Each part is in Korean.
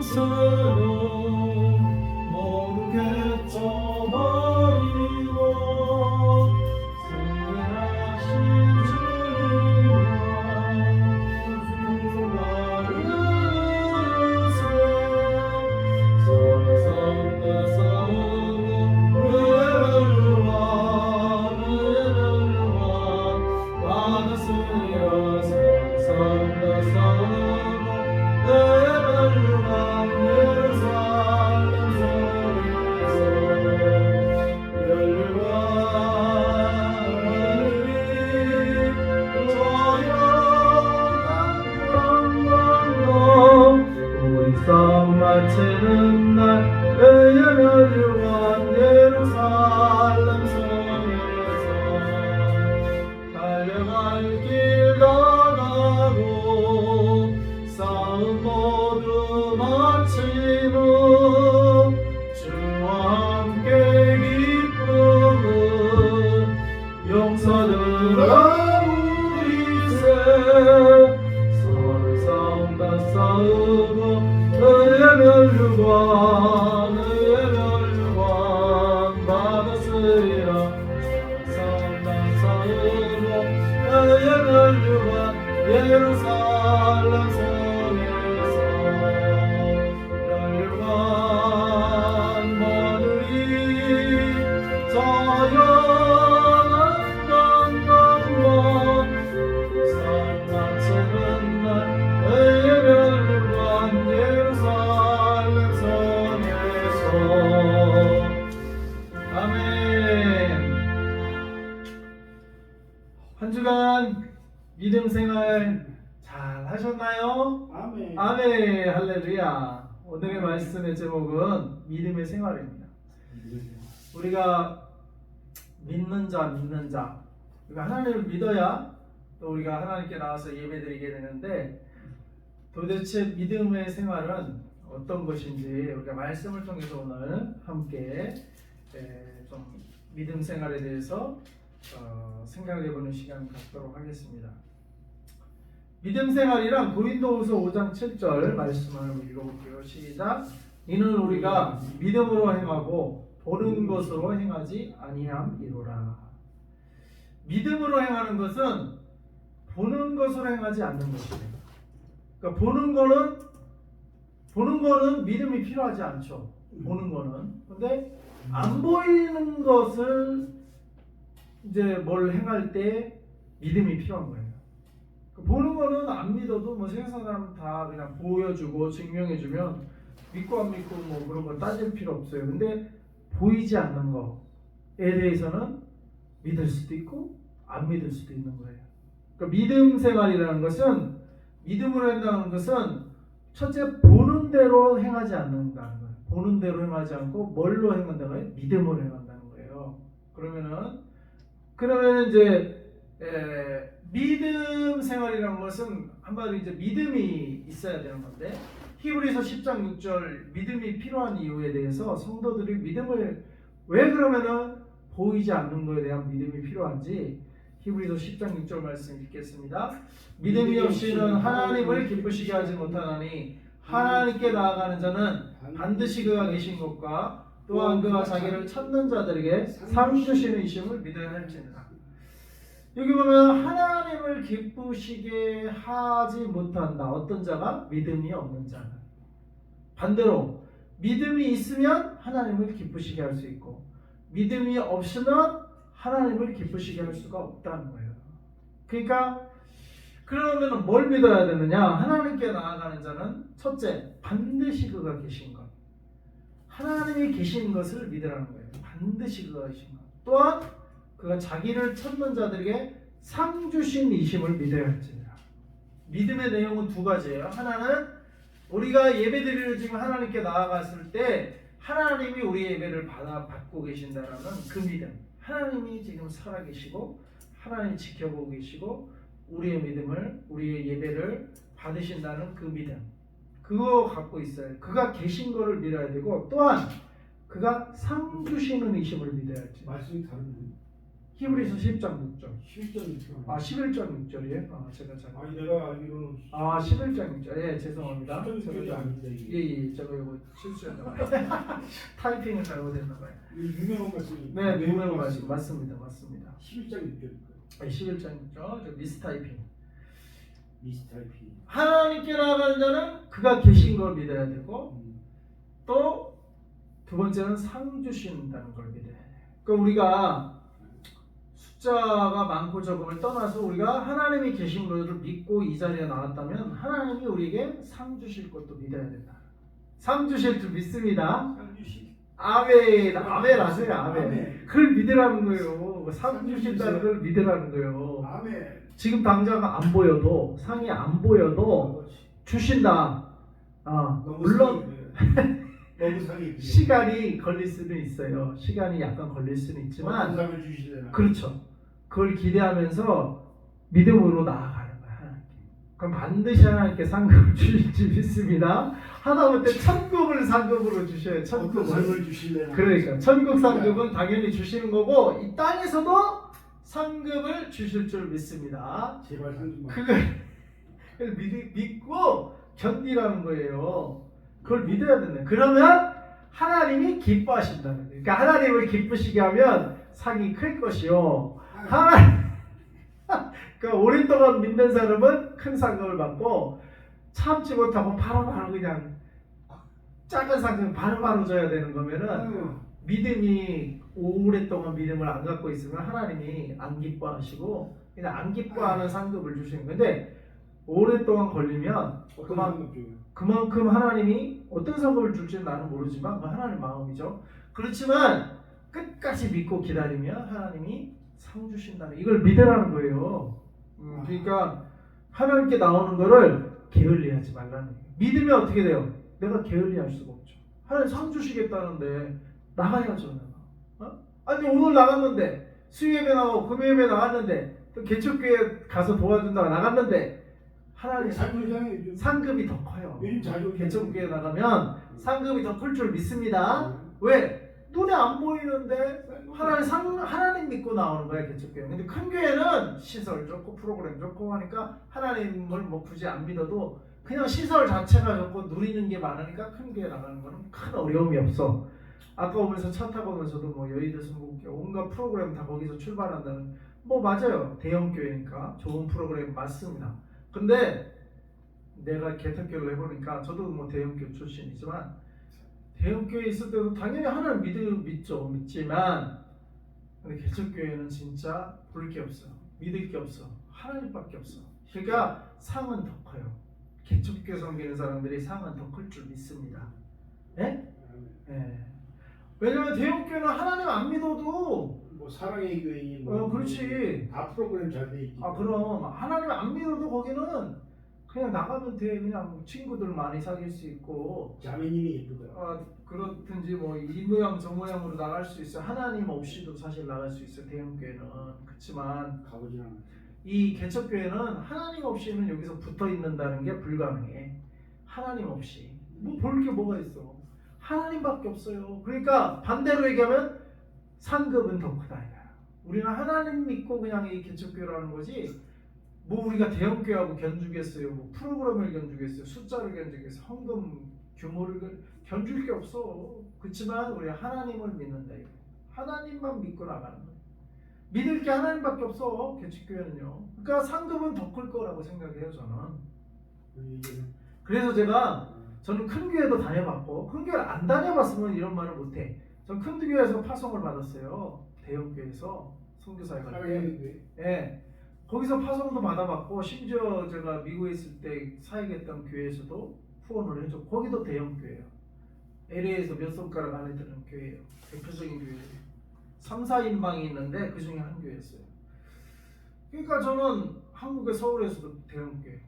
영생을 모르겠죠 버리고 승리하신 주님과 나를 세 서로 마치는 날 멸류관 예루살렘 성에서 달려갈 길 나가고 싸움 모두 마치는 주와 함께 기쁨은 용서들아 우리세 서로 싸운다 싸우고 의의 멸류관 받았으리라 싸운다 싸우고 의의 멸류관 예루살렘 성에서 멸류관 마늘이 자연한 강강만 산 마치는 날 의의 멸류관 예루살렘 성에서 아멘. 한 주간 믿음 생활 잘 하셨나요? 아멘. 아멘. 할렐루야. 오늘의 말씀의 제목은 믿음의 생활입니다. 우리가 믿는 자, 우리가 하나님을 믿어야 또 우리가 하나님께 나와서 예배드리게 되는데 도대체 믿음의 생활은 어떤 것인지 우리가 말씀을 통해서 오늘 함께 좀 믿음 생활에 대해서 생각해보는 시간을 갖도록 하겠습니다. 믿음 생활이란 고린도후서 5장 7절 말씀을 읽어볼게요. 시작. 이는 우리가 믿음으로 행하고 보는 것으로 행하지 아니함이로라. 믿음으로 행하는 것은 보는 것으로 행하지 않는 것입니다. 그러니까 보는 거는 믿음이 필요하지 않죠. 보는 거는. 근데 안 보이는 것을 이제 뭘 행할 때 믿음이 필요한 거예요. 보는 거는 안 믿어도 뭐 세상 사람 다 그냥 보여주고 증명해주면 믿고 안 믿고 뭐 그런 거 따질 필요 없어요. 근데 보이지 않는 거에 대해서는 믿을 수도 있고 안 믿을 수도 있는 거예요. 그러니까 믿음 생활이라는 것은 믿음으로 한다는 것은 첫째 보는 대로 행하지 않는다는 거예요. 보는 대로 행하지 않고 뭘로 행한다는 거예요? 믿음으로 행한다는 거예요. 그러면 이제 믿음 생활이라는 것은 한마디로 이제 믿음이 있어야 되는 건데 히브리서 10장 6절 믿음이 필요한 이유에 대해서 성도들이 믿음을 왜 그러면은 보이지 않는 것에 대한 믿음이 필요한지 히브리서 10장 6절 말씀 읽겠습니다. 믿음이 없이는 하나님을 기쁘시게 하지 못하나니 하나님께 나아가는 자는 반드시 그가 계신 것과 또한 그가 자기를 찾는 자들에게 상 주시는 이심을 믿어야 할지니라. 여기 보면 하나님을 기쁘시게 하지 못한다. 어떤 자가? 믿음이 없는 자는. 반대로 믿음이 있으면 하나님을 기쁘시게 할 수 있고 믿음이 없으면 하나님을 기쁘시게 할 수가 없다는 거예요. 그러니까 그러면 뭘 믿어야 되느냐? 하나님께 나아가는 자는 첫째, 반드시 그가 계신 것. 하나님이 계신 것을 믿으라는 거예요. 반드시 그가 계신 것. 또한 그가 자기를 찾는 자들에게 상 주신 이심을 믿어야 할지니라. 믿음의 내용은 두 가지예요. 하나는 우리가 예배드리러 지금 하나님께 나아갔을 때 하나님이 우리의 예배를 받고 계신다라는 그 믿음. 하나님이 지금 살아계시고 하나님이 지켜보고 계시고 우리의 믿음을, 우리의 예배를 받으신다는 그 믿음. 그거 갖고 있어요. 그가 계신 거를 믿어야 되고 또한 그가 상 주시는 이심을 믿어야 할지. 말씀이 다른데. 히브리서 10장 6절. 11장 아 11장 6절이에요? 아 제가 잘. 아니 내가 알기로는 아 11장 6절. 예 죄송합니다. 11장이 아닙니다 이게. 예예 제가 이거 실수했나 봐요. 타이핑을 잘못했나 봐요. 이거 유명한 말씀이. 네 유명한 말씀 맞습니다. 11장 6절. 11장 6절 저 미스타이핑. 미스타이피. 하나님께 나아가는 자는 그가 계신 걸 믿어야 되고 또 두 번째는 상 주신다는 걸 믿어야 돼요. 그러니까 우리가 숫자가 많고 적음을 떠나서 우리가 하나님이 계신 것을 믿고 이 자리에 나왔다면 하나님이 우리에게 상 주실 것도 믿어야 된다. 상 주실 줄 믿습니다. 상주시. 아멘, 아멘 하세요, 아멘. 아멘. 그걸 믿으라는 거예요. 상 주신다는 걸 믿으라는 거예요. 아멘. 지금 당장 안 보여도 상이 안 보여도 주신다. 아, 너무 물론 너무 상이 시간이 걸릴 수는 있어요. 시간이 약간 걸릴 수는 있지만 상을 주시려나. 그렇죠. 그걸 기대하면서 믿음으로 나아가는 거야. 하나님께. 그럼 반드시 하나님께 상급을 주실지 믿습니다. 하다못해 천국을 상급으로 주셔요. 어떤 상을 천국을. 주시려나. 그러니까 천국 상급은 당연히 주시는 거고 이 땅에서도 상급을 주실 줄 믿습니다. 제발 상좀. 그걸 믿고 견디라는 거예요. 그걸 믿어야 된다. 그러면 하나님이 기뻐하신다는 거예요. 그러니까 하나님을 기쁘시게 하면 상이 클 것이요. 그러니까 오랫동안 믿는 사람은 큰 상급을 받고 참지 못하고 바로바로 그냥 작은 상급 바로바로 줘야 되는 거면은 믿음이 오랫동안 믿음을 안 갖고 있으면 하나님이 안 기뻐하시고 그냥 안 기뻐하는 상급을 주시는 건데 오랫동안 걸리면 그만큼 하나님이 어떤 상급을 줄지는 나는 모르지만 그건 하나님 마음이죠. 그렇지만 끝까지 믿고 기다리면 하나님이 상 주신다는 이걸 믿으라는 거예요. 그러니까 하나님께 나오는 거를 게을리하지 말라는 거예요. 믿으면 어떻게 돼요? 내가 게을리할 수가 없죠. 하나님 상 주시겠다는데 나가야죠. 아니 오늘 나갔는데 수요예배 나가고 금요예배 나갔는데 또 개척교회 가서 도와준다고 나갔는데 하나님 상급이 더 커요. 개척교회 나가면 상급이 더 클 줄 믿습니다. 왜? 눈에 안 보이는데 하나님 믿고 나오는 거야 개척교회. 근데 큰 교회는 시설 좋고 프로그램 좋고 하니까 하나님을 뭐 굳이 안 믿어도 그냥 시설 자체가 좋고 누리는 게 많으니까 큰 교회 나가는 거는 큰 어려움이 없어. 아까 오면서 차 타고 오면서도 뭐 여의도 순복교 온갖 프로그램 다 거기서 출발한다는 뭐 맞아요. 대형 교회니까 좋은 프로그램 맞습니다. 근데 내가 개척교회를 해보니까 저도 뭐 대형교회 출신이지만 대형교회에 있을 때도 당연히 하나님 믿지만 근데 개척교회는 진짜 볼 게 없어. 믿을 게 없어. 하나님밖에 없어. 그러니까 상은 더 커요. 개척교회 섬기는 사람들이 상은 더 클 줄 믿습니다. 예? 예. 왜냐면 대형교회는 하나님 안 믿어도 뭐 사랑의 교회인 뭐 그렇지. 다 프로그램 잘 돼 있지. 아 그럼 하나님 안 믿어도 거기는 그냥 나가면 돼. 그냥 친구들 많이 사귈 수 있고 자매님이 예쁘더라. 그렇든지 뭐 이 모양 저 모양으로 나갈 수 있어. 하나님 없이도 사실 나갈 수 있어. 대형교회는. 그렇지만 가보진 않아. 이 개척교회는 하나님 없이는 여기서 붙어 있는다는 게 불가능해. 하나님 없이 뭐 볼 게 뭐가 있어. 하나님밖에 없어요. 그러니까 반대로 얘기하면 상급은 더 크다 이거야. 우리는 하나님 믿고 그냥 이 개척교회라는 거지. 뭐 우리가 대형교회하고 견주겠어요. 뭐 프로그램을 견주겠어요. 숫자를 견주겠어요. 헌금 규모를 견줄 게 없어. 그렇지만 우리 하나님을 믿는다 이거. 하나님만 믿고 나가는 거야. 믿을 게 하나님밖에 없어. 개척교회는요. 그러니까 상급은 더 클 거라고 생각해요 저는. 그래서 저는 큰 교회도 다녀봤고 큰 교회를 안 다녀봤으면 이런 말을 못해. 전 큰 교회에서 파송을 받았어요. 대형 교회에서 선교사에 갈 때. 예. 거기서 파송도 받아봤고 심지어 제가 미국에 있을 때 사역했던 교회에서도 후원을 해줘. 거기도 대형 교회예요. LA에서 몇 손가락 안에 드는 교회예요. 대표적인 교회예요. 3, 4인방이 있는데 그 중에 한 교회였어요. 그러니까 저는 한국의 서울에서도 대형 교회.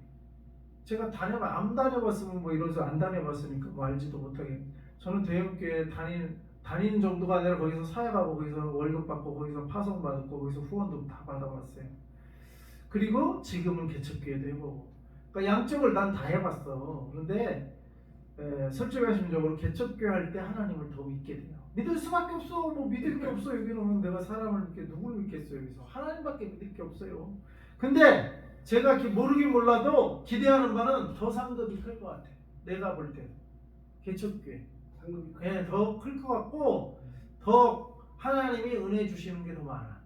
제가 안 다녀봤으면 뭐 이러서 안 다녀봤으니까 뭐 알지도 못하게. 저는 대형교회 다니는 정도가 아니라 거기서 사역하고 거기서 월급 받고 거기서 파송 받고 거기서 후원도 다 받아봤어요. 그리고 지금은 개척교회도 해보고. 그러니까 양쪽을 난 다 해봤어. 그런데 솔직하심적으로 개척교회 할 때 하나님을 더 믿게 돼요. 믿을 수밖에 없어. 뭐 믿을 게 없어. 여기는 내가 사람을 믿게 누굴 믿겠어요. 여기서 하나님밖에 믿을 게 없어요. 근데 제가 모르긴 몰라도 기대하는 바는 더 상급이 클 것 같아. 내가 볼 때 개척교회 더 클 것 같고 더 하나님이 은혜 주시는 게 더 많아.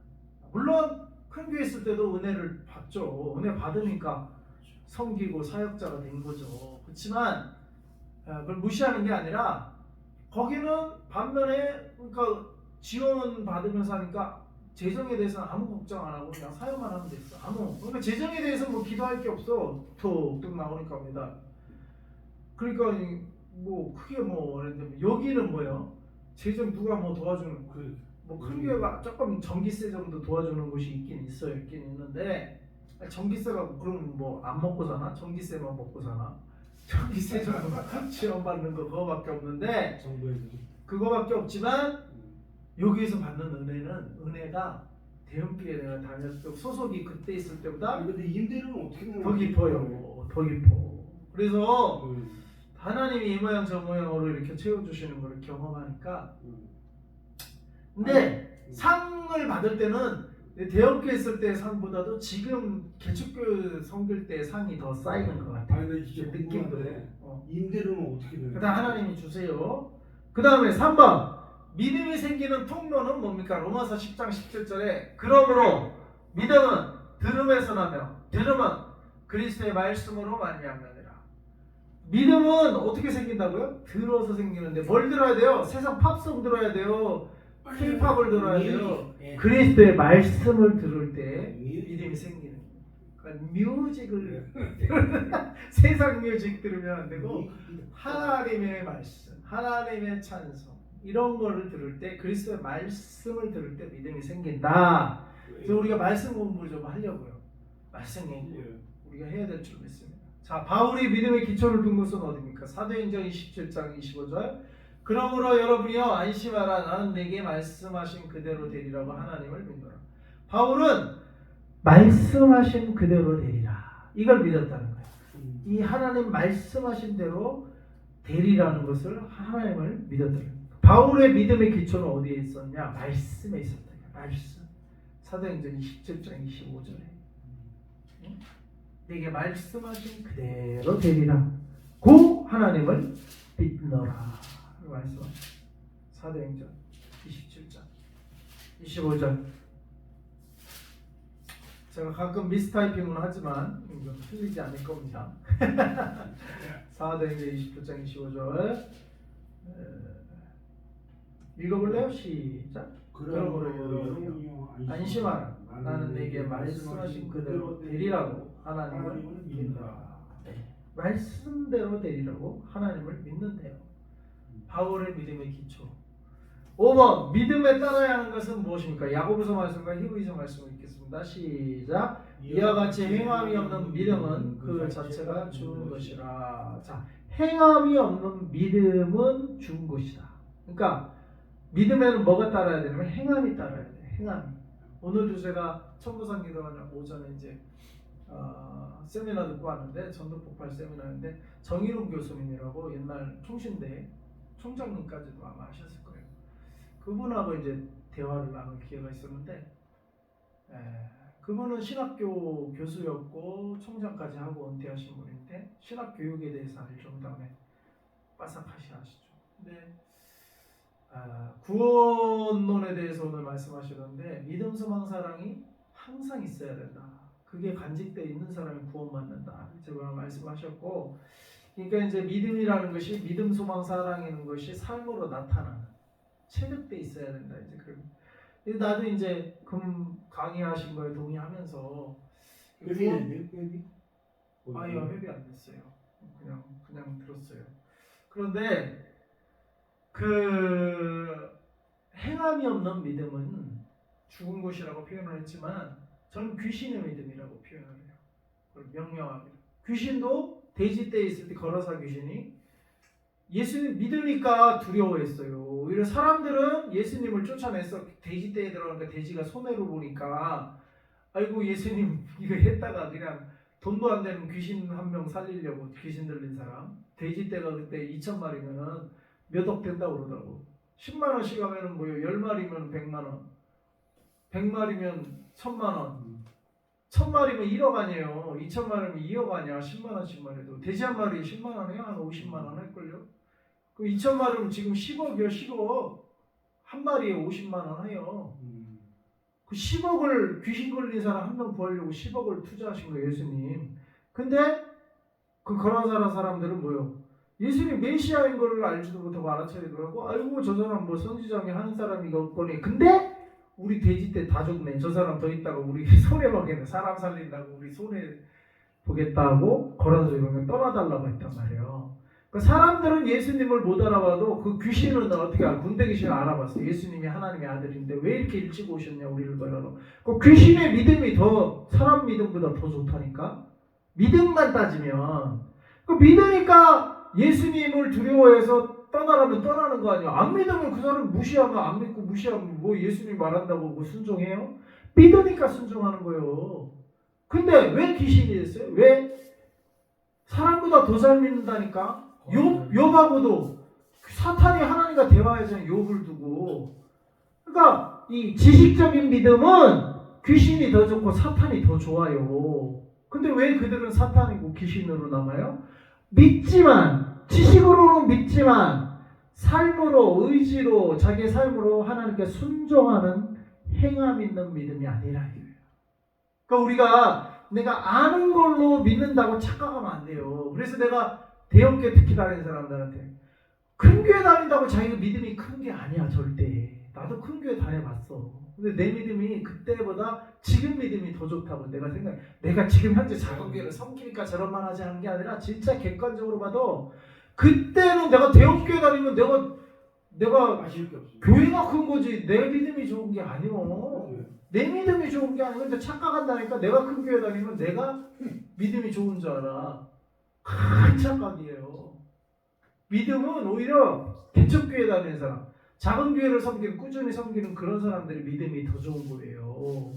물론 큰 교회 있을 때도 은혜를 받죠. 은혜 받으니까 섬기고 사역자가 된 거죠. 그렇지만 그걸 무시하는 게 아니라 거기는 반면에 그러니까 지원 받으면서 하니까 재정에 대해서는 아무 걱정 안 하고 그냥 사역만 하면 됐어. 그러니까 재정에 대해서 뭐 기도할 게 없어. 툭툭 나오니까 합니다. 그러니까 뭐 크게 뭐 그랬는데 여기는 뭐예요? 재정 누가 뭐 도와주는 뭐 큰 교회가 조금 전기세 정도 도와주는 곳이 있긴 있어요. 있긴 있는데 전기세가 그럼 뭐 안 먹고 사나? 전기세만 먹고 사나? 전기세 정도 지원받는 거 그거밖에 없는데 그거밖에 없지만 여기에서 받는 은혜가 대형교회 내가 다녔을 때 소속이 그때 있을 때보다 근데 임대료는 어떻게 더 깊어요. 더 깊어. 그래서 하나님이 이 모양 저 모양으로 이렇게 채워주시는 걸 경험하니까 근데 상을 받을 때는 대형교회 있을 때 상보다도 지금 개척교회 섬길 때 상이 더 쌓이는 것 같아요. 아니 근데 진짜 느낌도. 임대료는 어떻게 되나요? 그다음 하나님이 주세요. 그 다음에 3번 믿음이 생기는 통로는 뭡니까? 로마서 10장 17절에 그러므로 믿음은 들음에서 나며 들음은 그리스도의 말씀으로 말미암느니라. 믿음은 어떻게 생긴다고요? 들어서 생기는데 뭘 들어야 돼요? 세상 팝송 들어야 돼요. K-팝을 들어야 돼요. 그리스도의 말씀을 들을 때 믿음이 생기는 거예요. 그러니까 뮤직을 세상 뮤직 들으면 안 되고 하나님의 말씀, 하나님의 찬송 이런 거를 들을 때 그리스도의 말씀을 들을 때 믿음이 생긴다. 그래서 우리가 말씀 공부를 좀 하려고요. 말씀 공부 우리가 해야 될 줄 믿습니다. 자, 바울이 믿음의 기초를 둔 것은 어디입니까? 사도행전 27장 25절. 그러므로 여러분이여 안심하라. 나는 내게 말씀하신 그대로 되리라고 하나님을 믿노라. 바울은 말씀하신 그대로 되리라. 이걸 믿었다는 거예요. 이 하나님 말씀하신 대로 되리라는 것을 하나님을 믿었다는 거예요. 바울의 믿음의 기초는 어디에 있었냐? 말씀에 있었다. 말씀. 사도행전 27장 25절에 내게 말씀하신 그대로 되리라. 고 하나님을 믿노라. 말씀하셨어요. 사도행전 27장 25절. 제가 가끔 미스타이핑은 하지만 이건 틀리지 않을 겁니다. 사도행전 27장 25절 읽어볼래요? 시작. 그러므로 여러분이여 안심하라. 나는 내게 말씀하신 그대로 되리라고 하나님을 믿노라. 말씀대로 되리라고 하나님을 믿는데요. 바울의 믿음의 기초. 5번 믿음에 따라야 하는 것은 무엇입니까? 야고보서 말씀과 히브리서 말씀을 읽겠습니다. 시작. 이와 같이 행함이 없는 믿음은 그 자체가 죽은 것이라. 자, 행함이 없는 믿음은 죽은 것이다. 그러니까 믿음에는 뭐가 따라야 되냐면 행함이 따라야 돼. 행함이. 오늘도 제가 천부산 기도하는 오전에 이제 세미나 듣고 왔는데 전도폭발 세미나인데 정일훈 교수님이라고 옛날 총신대 총장님까지도 아마 하셨을 거예요. 그분하고 이제 대화를 나눌 기회가 있었는데 그분은 신학교 교수였고 총장까지 하고 은퇴하신 분인데 신학교육에 대해서 알 정도면 빠삭하시죠. 근데 구원론에 대해서 오늘 말씀하시는데 믿음, 소망, 사랑이 항상 있어야 된다. 그게 간직되어 있는 사람이 구원받는다. 제가 말씀하셨고, 그러니까 이제 믿음이라는 것이 믿음, 소망, 사랑이라는 것이 삶으로 나타나는 체득돼 있어야 된다. 이제 그 나도 이제 강의하신 거에 동의하면서 아니요, 회비 안 됐어요. 그냥 들었어요. 그런데 그 행함이 없는 믿음은 죽은 것이라고 표현을 했지만 저는 귀신의 믿음이라고 표현을 해요. 그걸 명명합니다. 귀신도 돼지 떼에 있을 때 거라사 귀신이 예수님 믿으니까 두려워했어요. 오히려 사람들은 예수님을 쫓아내서 돼지 떼에 들어가니까 돼지가 손해로 보니까 아이고 예수님 이거 했다가 그냥 돈도 안 되는 귀신 한 명 살리려고 귀신 들린 사람 돼지떼가 그때 2,000마리면은 몇 억 된다고 그러더라고. 10만 원씩 하면은 뭐요? 10마리면 100만 원. 100마리면 1,000만 원. 1,000마리면 1억 아니에요. 2,000마리면 2억 아니야. 10만 원씩만 해도. 돼지 한 마리 10만 원에 한 50만 원 할걸요? 그럼 2,000마리면 지금 10억이요. 10억. 한 마리에 50만 원 해요. 그 10억을 귀신 걸린 사람 한 명 구하려고 10억을 투자하신 거예요, 예수님. 근데 그 거라사라 사람들은 뭐요? 예수님 메시아인 걸 알지도 못하고 알아차리더라고. 아이고 저 사람 뭐 선지자며 하는 사람이가 없거니. 근데 우리 돼지떼 다 죽네. 저 사람 더 있다가 우리 손해 보겠네. 사람 살린다고 우리 손해 보겠다고 거라사라 떠나달라고 했단 말이에요. 그러니까 사람들은 예수님을 못 알아봐도 그 귀신은 어떻게 알아? 군대 귀신을 알아봤어. 예수님이 하나님의 아들인데 왜 이렇게 일찍 오셨냐 우리를 벌하러. 그 귀신의 믿음이 더 사람 믿음보다 더 좋다니까. 믿음만 따지면 그 믿으니까 예수님을 두려워해서 떠나라면 떠나는 거 아니야. 안 믿으면 그 사람 무시하면 안 믿고 무시하면 뭐 예수님 말한다고 뭐 순종해요? 믿으니까 순종하는 거예요. 근데 왜 귀신이 됐어요? 왜? 사람보다 더 잘 믿는다니까. 욥하고도 사탄이 하나님과 대화하잖아요. 욥을 두고. 그러니까 이 지식적인 믿음은 귀신이 더 좋고 사탄이 더 좋아요. 근데 왜 그들은 사탄이고 귀신으로 남아요? 믿지만, 지식으로는 믿지만 삶으로, 의지로, 자기의 삶으로 하나님께 순종하는 행함 있는 믿음이 아니라 이거예요. 그러니까 우리가 내가 아는 걸로 믿는다고 착각하면 안 돼요. 그래서 내가 대형교회 특히 다니는 사람들한테 큰 교회 다닌다고 자기가 믿음이 큰 게 아니야. 절대. 나도 큰 교회 다녀봤어. 근데 내 믿음이 그때보다 지금 믿음이 더 좋다고 내가 생각해. 내가 지금 현재 작은 교회를 섬기니까 저런 말 하지 않은 게 아니라 진짜 객관적으로 봐도 그때는 내가 대형교회 다니면 내가 아실 게 없어요. 교회가 큰 거지 내 믿음이 좋은 게 아니오. 내 믿음이 좋은 게 아니고 근데 착각한다니까. 내가 큰 교회 다니면 내가 믿음이 좋은 줄 알아. 큰 착각이에요. 믿음은 오히려 개척교회 다니는 사람, 작은 교회를 섬기는, 꾸준히 섬기는 그런 사람들이 믿음이 더 좋은 거예요.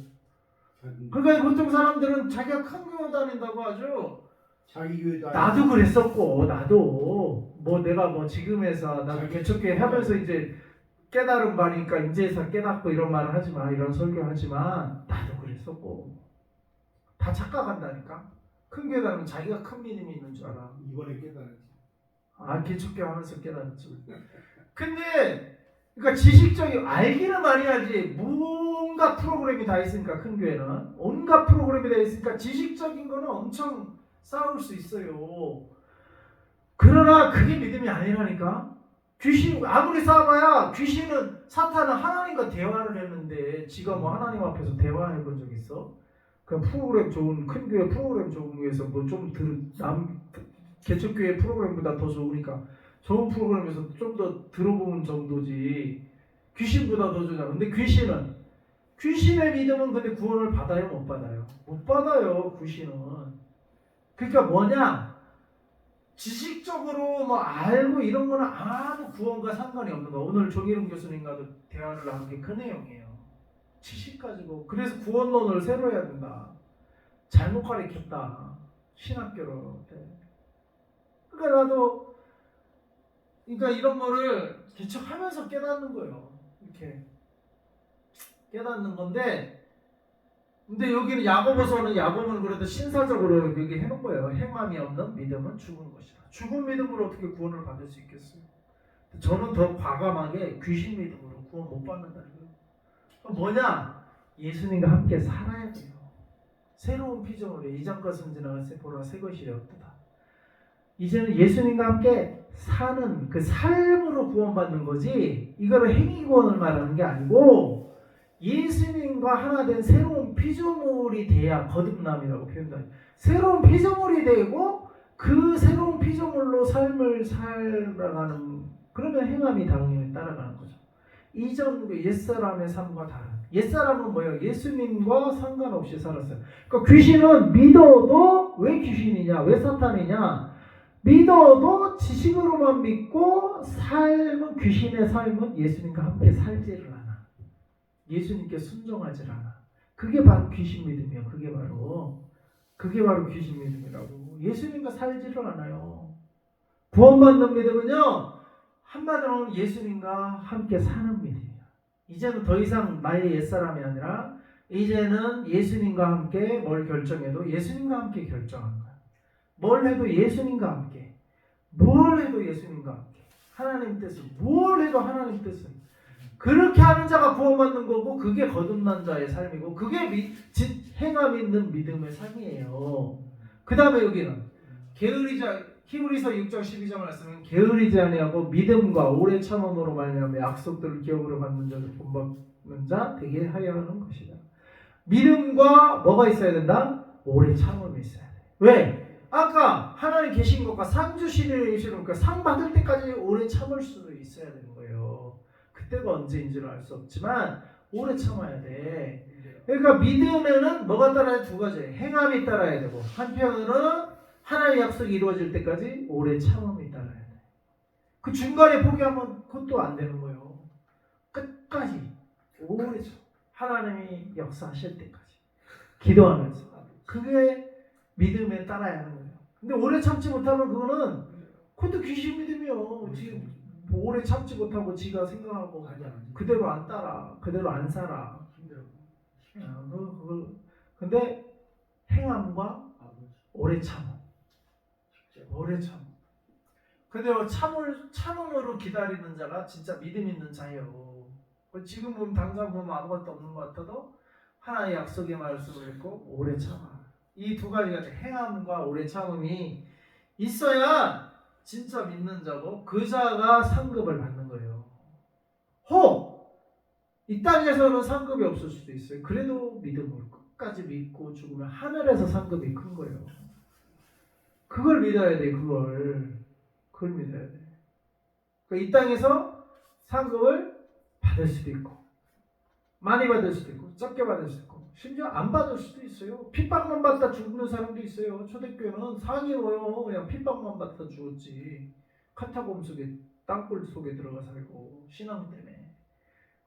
그러니까 보통 사람들은 자기가 큰 교회 다닌다고 하죠. 자기 교회도 나도 그랬었고, 나도 뭐 내가 뭐 지금에서 나도 개척교회 하면서 이제 깨달은 바니까 이제서 깨닫고 이런 말을 하지만 이런 설교하지만 나도 그랬었고. 다 착각한다니까. 큰 교회 다니면 자기가 큰 믿음이 있는 줄 알아. 이번에 깨달았지. 개척교회 하면서 깨달았지. 근데 그러니까 지식적인 알기는 많이 하지. 뭔가 프로그램이 다 있으니까 큰 교회는 온갖 프로그램이 다 있으니까 지식적인 거는 엄청 싸울 수 있어요. 그러나 그게 믿음이 아니라니까. 귀신 아무리 싸워봐야 귀신은 사탄은 하나님과 대화를 했는데 지가 뭐 하나님 앞에서 대화해 본 적 있어? 그 프로그램 좋은 큰 교회 프로그램 좋은 교회에서 뭐 좀 개척교회 프로그램보다 더 좋으니까 좋은 프로그램에서 좀 더 들어보는 정도지 귀신보다 더 좋잖아. 근데 귀신의 믿음은 근데 구원을 받아요 못 받아요? 못 받아요. 귀신은. 그러니까 뭐냐, 지식적으로 뭐 알고 이런 거는 아무 구원과 상관이 없는 거야. 오늘 조기룡 교수님과도 대화를 한 게 그 내용이에요. 지식 가지고. 그래서 구원론을 새로 해야 된다. 잘못 가르쳤다. 신학교로. 그러니까 나도 그러니까 이런 거를 개척하면서 깨닫는 거예요. 이렇게 깨닫는 건데, 근데 여기는 야고보는 그래도 신사적으로 여기 해놓은 거예요. 행함이 없는 믿음은 죽은 것이다. 죽은 믿음으로 어떻게 구원을 받을 수 있겠어요? 저는 더 과감하게 귀신 믿음으로 구원 못 받는다는 거예요. 뭐냐? 예수님과 함께 살아야 돼요. 새로운 피조물로 이전 것은 지나갔으니 보라 새 것이 되었다. 이제는 예수님과 함께 사는 그 삶으로 구원받는 거지, 이거를 행위 구원을 말하는 게 아니고 예수님과 하나 된 새로운 피조물이 돼야 거듭남이라고 표현해요. 새로운 피조물이 되고 그 새로운 피조물로 삶을 살아가는, 그러면 행함이 당연히 따라가는 거죠. 이전 옛사람의 삶과 다른. 옛사람은 뭐예요? 예수님과 상관없이 살았어요. 그러니까 귀신은 믿어도, 왜 귀신이냐? 왜 사탄이냐? 믿어도 지식으로만 믿고 삶은, 귀신의 삶은 예수님과 함께 살지를 않아. 예수님께 순종하지 않아. 그게 바로 귀신 믿음이에요. 그게 바로 귀신 믿음이라고. 예수님과 살지를 않아요. 구원받는 믿음은요, 한마디로 예수님과 함께 사는 믿음이에요. 이제는 더 이상 나의 옛사람이 아니라 이제는 예수님과 함께 뭘 결정해도 예수님과 함께 결정하는 거야. 뭘 해도 예수님과 함께, 뭘 해도 예수님과 함께, 하나님 뜻은, 뭘 해도 하나님 뜻은. 그렇게 하는 자가 구원받는 거고, 그게 거듭난 자의 삶이고, 그게 행함 있는 믿음의 삶이에요. 그 다음에 여기는 히브리서 6장 12절 말씀은 게으르지 아니하고 믿음과 오래 참음으로 말미암아 약속들을 기업으로 받는 자들 본받는 자 되게 하려 하는 것이다. 믿음과 뭐가 있어야 된다? 오래 참음이 있어야 돼. 왜? 아까 하나님 계신 것과 상 주시는 것과 상 받을 때까지 오래 참을 수도 있어야 되는 거예요. 그때가 언제인 줄 알 수 없지만 오래 참아야 돼. 그러니까 믿음에는 뭐가 따라야 돼? 두 가지. 행함이 따라야 되고, 한편으로는 하나님의 약속이 이루어질 때까지 오래 참음이 따라야 돼. 그 중간에 포기하면 그것도 안 되는 거예요. 끝까지 오래 참. 하나님이 역사하실 때까지 기도하면서. 그게 믿음에 따라야 하는 거예요. 근데 오래 참지 못하면 그것도 귀신 믿음이요. 지금 뭐 오래 참지 못하고 지가 생각하고 그대로 안 따라, 그대로 안 살아. 근데 행함과 오래 참음. 오래 참. 근데 참음으로 기다리는 자가 진짜 믿음 있는 자예요. 지금 보면 당장 보면 아무것도 없는 것 같아도 하나의 약속의 말씀을 믿고 오래 참아. 이 두 가지가 행함과 오래 참음이 있어야 진짜 믿는 자고 그 자가 상급을 받는 거예요. 이 땅에서는 상급이 없을 수도 있어요. 그래도 믿음으로 끝까지 믿고 죽으면 하늘에서 상급이 큰 거예요. 그걸 믿어야 돼. 그걸 믿어야 돼. 그러니까 이 땅에서 상급을 받을 수도 있고, 많이 받을 수도 있고, 적게 받을 수도 있고, 심지어 안 받을 수도 있어요. 핍박만 받다 죽는 사람도 있어요. 초대교회는 상이 와요. 그냥 핍박만 받다 죽었지. 카타콤 속에, 땅굴 속에 들어가 살고 신앙 때문에.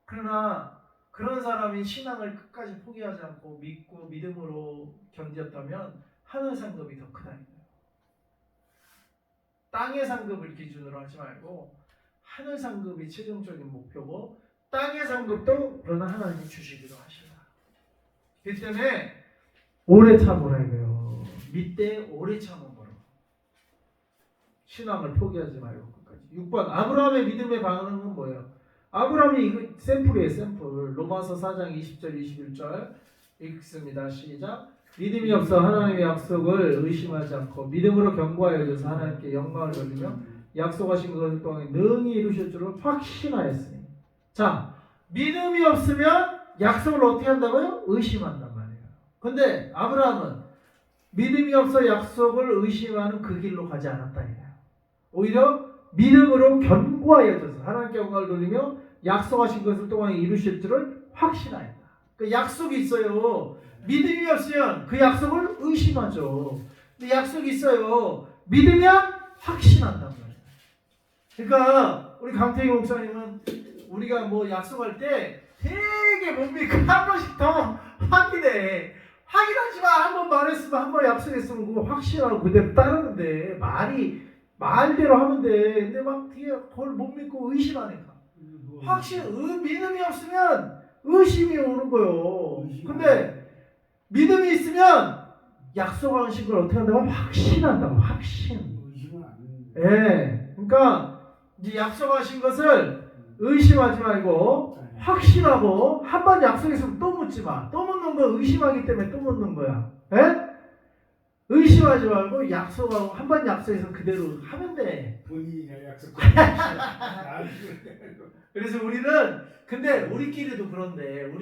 그러나 그런 사람이 신앙을 끝까지 포기하지 않고 믿고 믿음으로 견뎠다면 하늘 상급이 더 크다. 땅의 상급을 기준으로 하지 말고 하늘 상급이 최종적인 목표고, 땅의 상급도 그러나 하나님이 주시기로 하시라. 그 때문에 오래 참으라 이거예요. 믿되 오래 참음으로 신앙을 포기하지 말고 끝까지. 6번 아브라함의 믿음의 반응은 뭐예요? 아브라함이 이거 샘플이에요. 샘플. 로마서 4장 20절 21절 읽습니다. 시작. 믿음이 없어 하나님의 약속을 의심하지 않고 믿음으로 견고하여 여겨서 하나님께 영광을 돌리며 약속하신 것을 또한 능히 이루실 줄을 확신하였으니. 자, 믿음이 없으면 약속을 어떻게 한다고요? 의심한단 말이에요. 근데 아브라함은 믿음이 없어 약속을 의심하는 그 길로 가지 않았다 이래요. 오히려 믿음으로 견고하여져서 하나님께 영광을 돌리며 약속하신 것을 또한 이루실 줄을 확신하였다. 그 약속이 있어요. 믿음이 없으면 그 약속을 의심하죠. 근데 약속이 있어요. 믿으면 확신한단 말이에요. 그러니까 우리 강태희 목사님은 우리가 뭐 약속할 때 되게 못 믿고 한 번씩 더 확인해. 확인하지만 한 번 말했으면 한 번 약속했으면 그거 확신하고 그대로 따르는데 말대로 하면 돼. 근데 막 뒤에 그걸 못 믿고 의심하니까. 믿음이 없으면 의심이 오는 거예요. 근데 믿음이 있으면 약속하신 걸 어떻게 한다고? 확신한다고. 확신. 예. 그러니까 이제 약속하신 것을 의심하지 말고 확신하고, 한 번 약속했으면 또 묻지 마. 또 묻는 거 의심하기 때문에 또 묻는 거야. 예? 의심하지 말고 약속하고, 한 번 약속해서 그대로 하면 돼. 본인이 약속. 그래서 근데 우리끼리도 그런데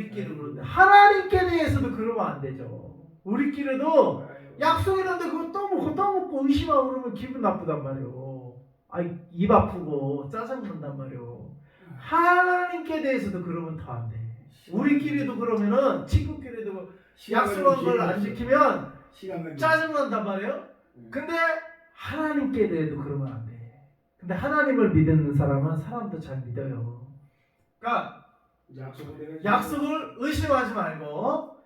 하나님께 대해서도 그러면 안 되죠. 우리끼리도 약속했는데 그거 또 먹고 의심하고 그러면 기분 나쁘단 말이에요. 입 아프고 짜증난단 말이에요. 하나님께 대해서도 그러면 더 안 돼. 우리끼리도 그러면은 친구끼리도 약속한 걸 안 지키면 짜증난단 말이에요. 근데 하나님께 대해도 그러면 안 돼. 근데 하나님을 믿는 사람은 사람도 잘 믿어요. 그러니까 약속을 의심하지 말고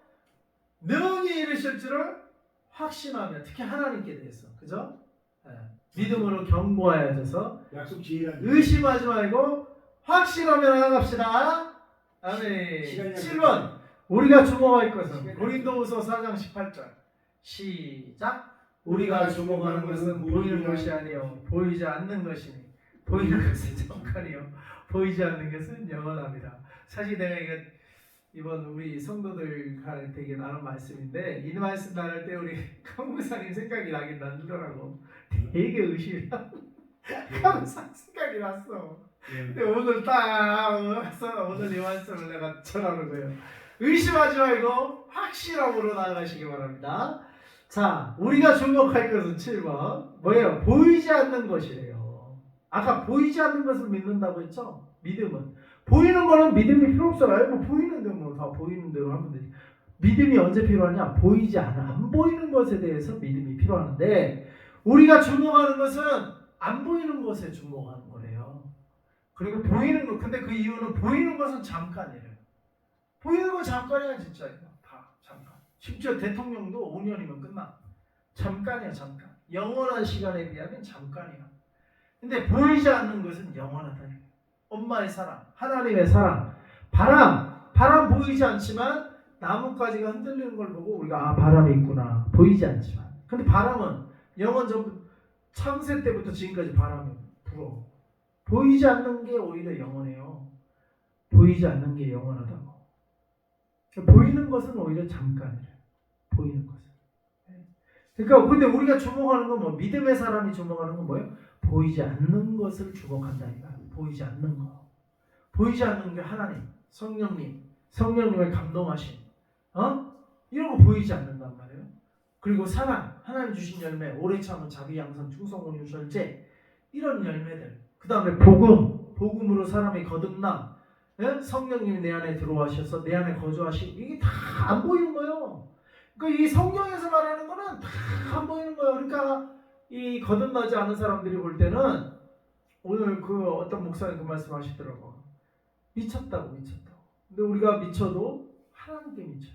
능히 이루실 줄을 확신하며, 특히 하나님께 대해서, 그죠? 네. 믿음으로 견고하여져서 약속 지혜란 의심하지 말고 확신하며 나아갑시다. 아멘. 시간이 7번 우리가 주목할 것은 고린도후서 4장 18절 시작. 우리가 주목하는 것은 보이는 것이 아니요 보이지 않는 것이니 보이는 것은 잠깐이요 보이지 않는 것은 영원합니다. 사실 내가 이번 우리 성도들한테 나눈 말씀인데 이 말씀 나눌 때 우리 강무사님 생각이 나긴 나더라고. 되게 의심이 강무사 생각이 났어. 근데 오늘 딱 와서 오늘 이 말씀을 내가 전하는 거예요. 의심하지 말고 확실함으로 나아가시기 바랍니다. 자, 우리가 주목할 것은 7번 뭐예요? 보이지 않는 것이래요. 아까 보이지 않는 것을 믿는다고 했죠? 믿음은 보이는 거는 믿음이 필요 없어요. 뭐 보이는데 뭐 다 보이는 대로 하면 되지. 믿음이 언제 필요하냐? 보이지 않아 안 보이는 것에 대해서 믿음이 필요하는데 우리가 주목하는 것은 안 보이는 것에 주목하는 거래요. 그리고 보이는 것 근데 그 이유는 보이는 것은 잠깐이래요. 보이는 건 잠깐이야 진짜 이거 다 잠깐. 심지어 대통령도 5년이면 끝나. 잠깐이야 잠깐. 영원한 시간에 비하면 잠깐이야. 근데 보이지 않는 것은 영원하다. 엄마의 사랑, 하나님의 사랑, 바람 보이지 않지만 나뭇가지가 흔들리는 걸 보고 우리가 아 바람이 있구나. 보이지 않지만. 근데 바람은 영원 전부 창세 때부터 지금까지 바람이 불어. 보이지 않는 게 오히려 영원해요. 보이지 않는 게 영원하다고. 보이는 것은 오히려 잠깐이래요. 보이는 것은. 그러니까 근데 우리가 주목하는 건 뭐 믿음의 사람이 주목하는 건 뭐예요? 보이지 않는 것을 주목한다 이거. 보이지 않는 거. 보이지 않는 게 하나님, 성령님의 감동하심. 이런 거 보이지 않는단 말이에요. 그리고 사랑, 하나님 주신 열매, 오래 참은 자비 양선, 충성 온유 절제 이런 열매들. 그다음에 복음으로 사람이 거듭남. 성령님이 내 안에 들어와셔서 내 안에 거주하시고 이게 다 안 보이는 거예요. 그러니까 이 성경에서 말하는 거는 다 안 보이는 거예요. 그러니까 이 거듭나지 않은 사람들이 볼 때는 오늘 그 어떤 목사님 그 말씀하시더라고. 미쳤다고. 근데 우리가 미쳐도 하나님께 미쳐요.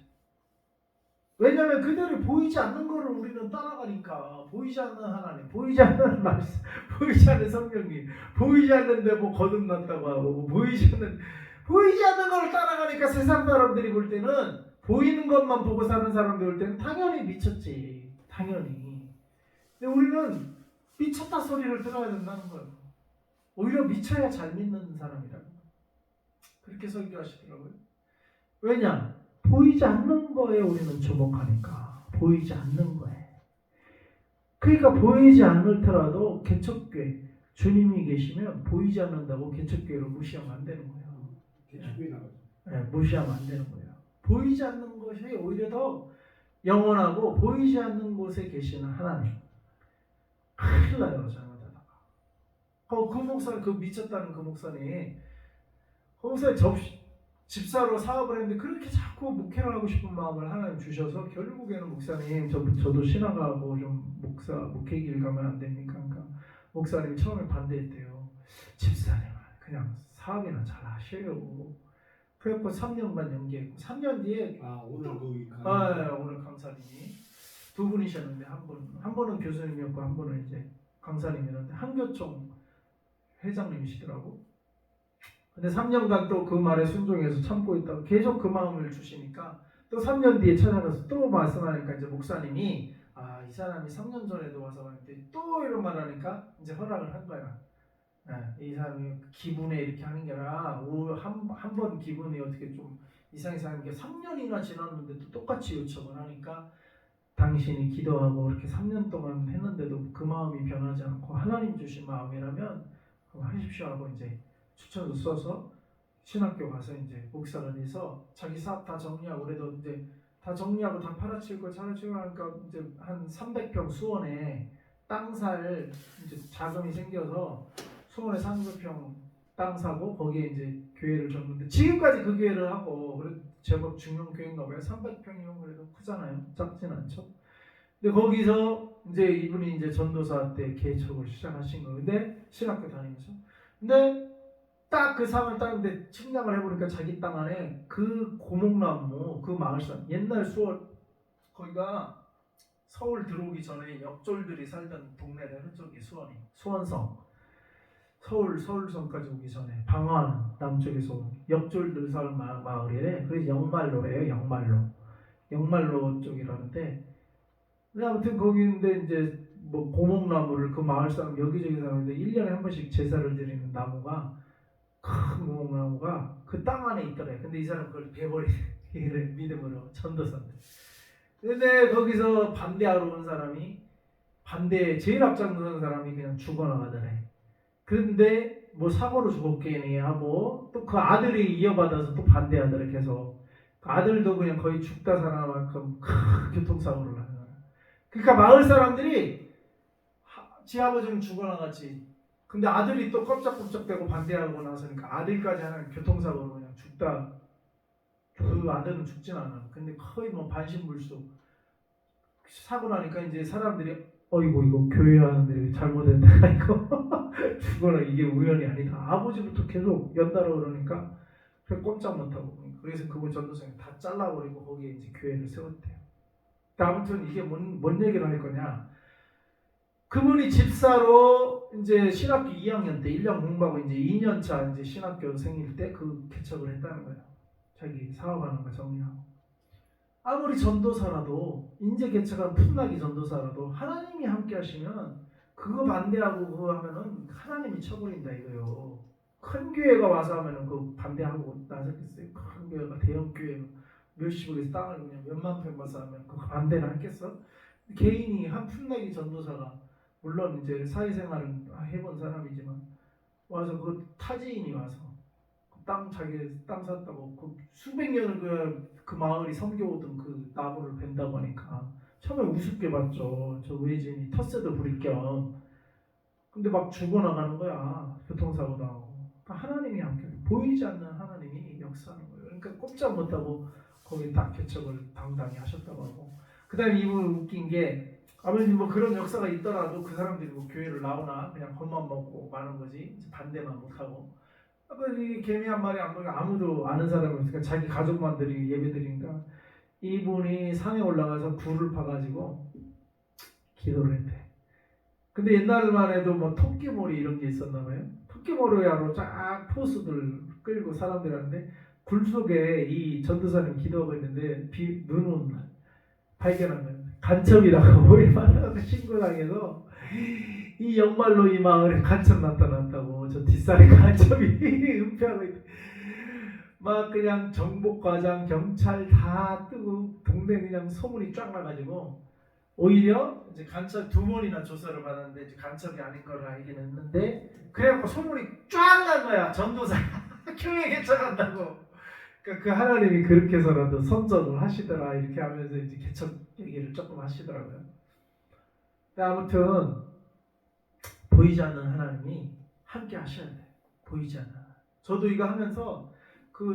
왜냐하면 그들이 보이지 않는 거를 우리는 따라가니까 보이지 않는 하나님, 보이지 않는 말씀, 보이지 않는 성령님, 보이지 않는데 뭐 거듭났다고 하고 보이지 않는 걸 따라가니까 세상 사람들이 볼 때는 보이는 것만 보고 사는 사람들 볼 때는 당연히 미쳤지. 당연히. 근데 우리는 미쳤다 소리를 들어야 된다는 거예요. 오히려 미쳐야 잘 믿는 사람이라고. 그렇게 설교하시더라고요. 왜냐? 보이지 않는 거에 우리는 주목하니까. 보이지 않는 거에. 그러니까 보이지 않을더라도 개척교회 주님이 계시면 보이지 않는다고 개척교회로 무시하면 안 되는 거예요. 개척교회 나가죠. 네, 무시하면 안 되는 거예요. 보이지 않는 것이 오히려 더 영원하고 보이지 않는 곳에 계시는 하나님. 큰일 나요, 잘못하다가. 그 목사님, 그 미쳤다는 그 목사님, 집사로 사업을 했는데 그렇게 자꾸 목회를 하고 싶은 마음을 하나님 주셔서 결국에는 목사님, 저도 신학하고 좀 목회 길 가면 안 됩니까? 그러니까 목사님 처음에 반대했대요. 집사님, 그냥 사업이나 잘 하셔요. 그래서 3년간 연기했고 3년 뒤에 오늘 거기 오늘 강사님이 두 분이셨는데 한 분은 교수님이었고 한 분은 이제 강사님이었는데 한교총 회장님이시더라고. 근데 3년간 또 그 말에 순종해서 참고 있다가 계속 그 마음을 주시니까 또 3년 뒤에 찾아가서 또 말씀하니까 이제 목사님이 이 사람이 3년 전에도 와서 하는데 또 이런 말 하니까 이제 허락을 한 거야. 이 사람이 기분에 이렇게 하는 게 아니라 한 번 기분이 어떻게 좀 이상한 게 3년이나 지났는데 또 똑같이 요청을 하니까 당신이 기도하고 그렇게 3년 동안 했는데도 그 마음이 변하지 않고 하나님 주신 마음이라면 그럼 하십시오 하고 이제 추천서 써서 신학교 가서 이제 목사가 돼서 자기 사업 다 정리하고 그래도 이제 다 정리하고 다 팔아치우고 차려치우고 하니까 이제 한 300평 수원에 땅 살 이제 자금이 생겨서 수원에 300평 땅 사고 거기에 이제 교회를 줬는데 지금까지 그 교회를 하고 그래도 제법 중형 교회인가 봐요. 300평이면 그래도 크잖아요. 작진 않죠. 근데 거기서 이제 이분이 이제 전도사 때 개척을 시작하신 거예요. 근데 신학교 다니면서. 근데 딱 그 상을 따는데 측량을 해보니까 자기 땅 안에 그 고목나무 그 마을산 옛날 수원 거기가 서울 들어오기 전에 역졸들이 살던 동네래. 저기 수원성. 서울성까지 오기 전에 방화는 남쪽에서 역졸들 사는 마을이래. 그래서 영말로래요. 영말로 쪽이라는데. 근데 아무튼 거기 있는데 이제 뭐 고목나무를 그 마을 사람 여기저기 사람인데 1년에 한 번씩 제사를 드리는 나무가 큰 고목나무가 그 땅 안에 있더래. 근데 이 사람 그걸 베버리래. 믿음으로 전도사인데. 근데 거기서 반대하러 온 사람이 제일 앞장서는 사람이 그냥 죽어나가더래. 그런데 뭐 사고로 죽었겠니 하고 또 그 아들이 이어받아서 또 반대하더래. 계속 그 아들도 그냥 거의 죽다 살아날 만큼 큰 교통사고를 하는 거야. 그러니까 마을 사람들이 지 아버지는 죽어나갔지. 근데 아들이 또 껍적껍적대고 반대하고 나서니까 아들까지 하는 교통사고로 그냥 죽다. 그 아들은 죽진 않아. 근데 거의 뭐 반신불수 사고 나니까 이제 사람들이 어이구 이거 교회 하는데 잘못했다 이거 죽어라 이게 우연이 아니다. 아버지부터 계속 연달아 그러니까 꼼짝 못하고 그래서 그분 전도사님 다 잘라버리고 거기에 이제 교회를 세웠대요. 아무튼 이게 뭔 얘기를 할 거냐? 그분이 집사로 이제 신학교 2학년 때 1년 공부하고 이제 2년차 이제 신학교 생일 때 그 개척을 했다는 거예요. 자기 사업하는 거 정리하고. 아무리 전도사라도 인재 개척한 풋나기 전도사라도 하나님이 함께 하시면 그거 반대하고 그거 하면은 하나님이 쳐버린다 이거요. 큰 교회가 와서 하면은 그 반대하고 나서겠어요. 큰 교회가 대형 교회 몇십억에서 땅을 그냥 몇만 평 봐서 하면 그거 반대를 하겠어? 개인이 한 풋나기 전도사가 물론 이제 사회생활은 해본 사람이지만 와서 그 타지인이 와서 자기 땅 샀다고 그 수백 년을 그 마을이 섬겨오던 그 나무를 벤다고 하니까 처음에 우습게 봤죠. 저 외진이 텃세도 부릴 겸. 근데 막 죽어나가는 거야. 교통사고 나고. 그러니까 하나님이 함께 보이지 않는 하나님이 역사하는 거예요. 그러니까 꼼짝 못하고 거기 딱 개척을 당당히 하셨다고 하고. 그 다음에 이분 웃긴 게 아버님 뭐 그런 역사가 있더라도 그 사람들이 뭐 교회를 나오나 그냥 겁만 먹고 마는 거지 반대만 못하고. 이 개미 한 마리 안 보니까 아무도 아는 사람이 없으니까 자기 가족만들이 예배드리니까 이분이 산에 올라가서 굴을 파가지고 기도를 했대. 근데 옛날만 해도 뭐 토끼몰이 이런 게 있었나 봐요. 토끼몰이야로 쫙 포수들 끌고 사람들 하는데 굴 속에 이 전도사님 기도하고 있는데 눈 오는 날 발견한 거예요. 간첩이라고 얼마나 신고당해서 이 영말로 이 마을에 간첩 나타났다고. 저 뒷산에 간첩이 은폐하고 있대. 막 그냥 정복과장 경찰 다 뜨고 동네 그냥 소문이 쫙 나가지고 오히려 이제 간첩 2번이나 조사를 받았는데 이제 간첩이 아닌 걸 알긴 했는데 그래갖고 소문이 쫙 난 거야. 전도사 교회 개척한다고. 그러니까 그 하나님이 그렇게 해서라도 선전을 하시더라 이렇게 하면서 이제 개척 얘기를 조금 하시더라고요. 근데 아무튼 보이지 않는 하나님이 함께 하셔야 돼. 보이지 않는. 저도 이거 하면서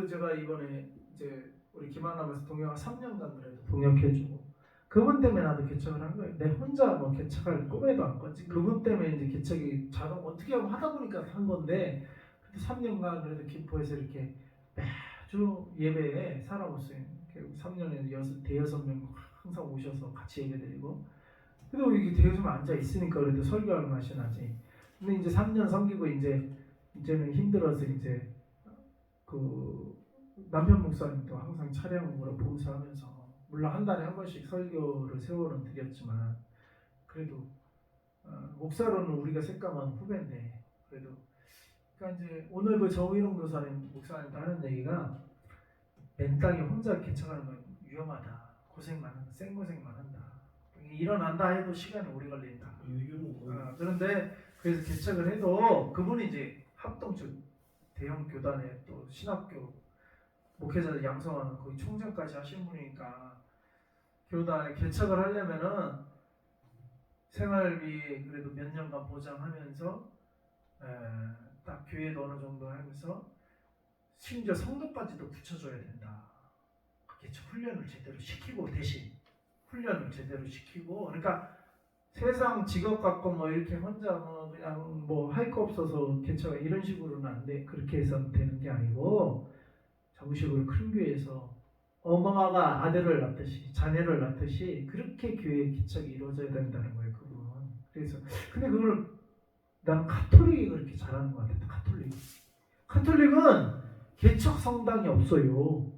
제가 이번에 이제 우리 김하나면서 동역을 3년간 그래도 동역해주고 그분 때문에 나도 개척을 한 거예요. 내 혼자 뭐 개척할 꿈에도 안 꿨지. 그분 때문에 이제 개척이 자동 어떻게 하면 하다 보니까 한 건데 3년간 그래도 김포에서 이렇게 매주 예배에 살아왔어요. 3년에 대여섯 명 항상 오셔서 같이 예배드리고. 그래도 이게 대여섯 앉아 있으니까 그래도 설교하는 맛이 나지. 근데 이제 3년 섬기고 이제는 힘들어서 이제 그 남편 목사님도 항상 차량으로 봉사하면서 물론 한 달에 한 번씩 설교를 세월은 드렸지만 그래도 목사로는 우리가 새까만 후배인데 그래도 그러니까 이제 오늘 그 정의롱 목사님도 하는 얘기가 맨 땅에 혼자 개척하는 건 위험하다. 고생만 한다. 생고생만 한다. 일어난다 해도 시간이 오래 걸린다. 그런데 그래서 개척을 해도 그분이 이제 합동적 대형 교단에 또 신학교 목회자들 양성하는 거의 총장까지 하신 분이니까 교단에 개척을 하려면은 생활비 그래도 몇 년간 보장하면서 딱 교회도 어느 정도 하면서 심지어 성도까지도 붙여줘야 된다. 개척 훈련을 제대로 시키고 대신 훈련을 제대로 시키고 그러니까 세상 직업 갖고 뭐 이렇게 혼자 뭐 그냥 뭐 할 거 없어서 개척 이런 식으로는 안 돼. 그렇게 해서는 되는 게 아니고 정식으로 큰 교회에서 엄마가 아들을 낳듯이 자녀를 낳듯이 그렇게 교회의 기척이 이루어져야 된다는 거예요. 그건. 그래서 근데 그걸 난 가톨릭이 그렇게 잘하는 것 같아. 가톨릭은 개척 성당이 없어요.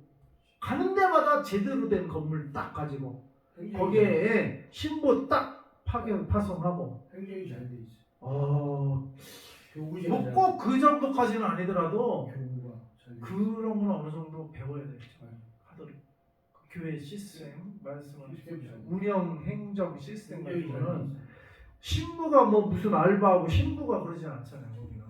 가는 데마다 제대로 된 건물 딱 가지고 거기에 신부 딱 파송하고. 행정이 잘 돼 있어. 뭐 꼭 그 정도까지는 아니더라도 교구가 잘 돼. 있어. 그런 건 어느 정도 배워야 되죠. 가톨릭 교회 시스템 말씀은 시스템이 잘 돼. 운영 행정 시스템 같은 행정이 잘 돼 거는 있어. 신부가 뭐 무슨 알바하고 신부가 그러진 않잖아요. 우리는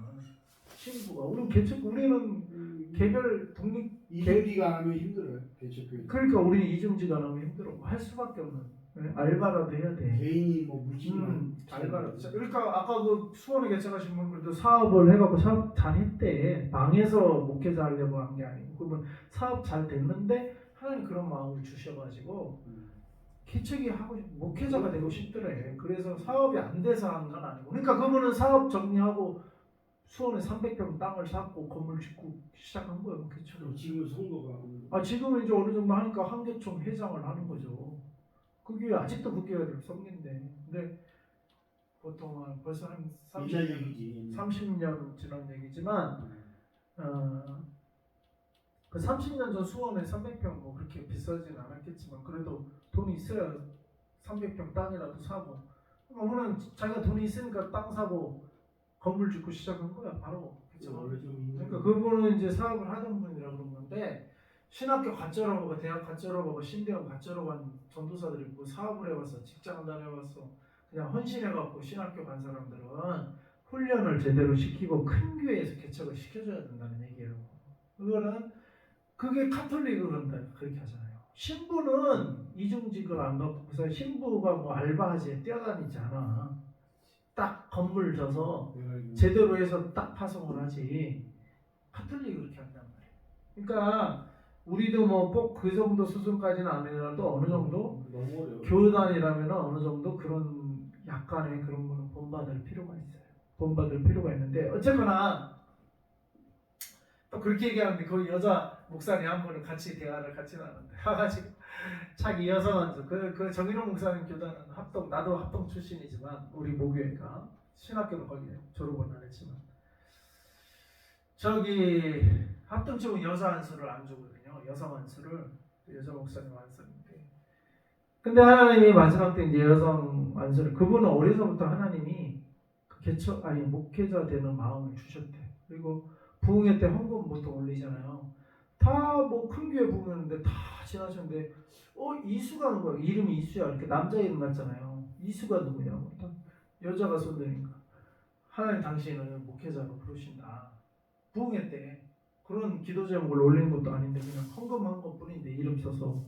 신부가 우리는 개별 독립 이주기가 하면 힘들어요. 개척교회. 그러니까 우리는 이중지가 너무 힘들어. 할 수밖에 없는. 알바라도 해야 돼. 개인이 뭐 물질만 알바라도. 그러니까 아까 그 수원에 개척하신 분들도 사업을 해갖고 사업 잘 했대. 망해서 목회자 하려고 한 게 아니고 그러면 사업 잘 됐는데 하나님 그런 마음을 주셔가지고 개척이 하고 목회자가 되고 싶더래. 그래서 사업이 안 돼서 한 건 아니고. 그러니까 그분은 사업 정리하고 수원에 300평 땅을 샀고 건물 짓고 시작한 거예요. 개척을. 지금 선거가 지금은 이제 어느 정도 하니까 한교총 회장을 하는 거죠. 그게 아직도 그 교회를 섬긴데. 근데 보통 벌써 한 30년 지난 얘기지만 그 30년 전 수원에 300평 뭐 그렇게 비싸진 않았겠지만 그래도 돈이 있어야 300평 땅이라도 사고. 그러면 자기가 돈이 있으니까 땅 사고 건물 짓고 시작한 거야 바로. 그러니까 그분은 이제 사업을 하던 분이라 그런 건데 신학교 가짜로 대학 가짜로 신대원 가짜로 간 전도사들이 있고 사업을 해봤어 직장 다녀봤어 그냥 헌신해갖고 신학교 간 사람들은 훈련을 제대로 시키고 큰 교회에서 개척을 시켜줘야 된다는 얘기예요. 그게 가톨릭은 그런다 그렇게 하잖아요. 신부는 이중직을 안 갖고 그래서 신부가 뭐 알바하지 뛰어다니지 않아. 딱 건물 져서 제대로 해서 딱 파송을 하지. 가톨릭이 그렇게 한단 말이에요. 그러니까 우리도 뭐 꼭 그 정도 수준까지는 아니라도 어느 정도 교단이라면 어느 정도 그런 약간의 그런 거는 본받을 필요가 있어요. 본받을 필요가 있는데 어쨌거나 또 그렇게 얘기하는데 그 여자 목사님 한 분은 같이 대화를 같이 나눴는데 가지고 자기 여성한테 그 정인호 목사님 교단은 나도 합동 출신이지만 우리 모교회가 신학교는 거기 졸업은 안 했지만 저기 합동 치고 여자 안수를 안 주거든요. 여성 안수를 여자 목사님 안수인데 근데 하나님이 마지막 때 이제 여성 안수를 그분은 어려서부터 하나님이 목회자 되는 마음을 주셨대. 그리고 부흥회 때 헌금 보통 올리잖아요. 다 뭐 큰 교회 부흥회인데 다 지나셨는데 이수가 누구야? 이름이 이수야. 이렇게 남자 이름 같잖아요. 이수가 누구냐고. 여자가 손드니까 하나님 당신은 목회자로 부르신다. 부흥회 때 그런 기도 제목을 올리는 것도 아닌데 그냥 헌금한 것뿐인데 이름 써서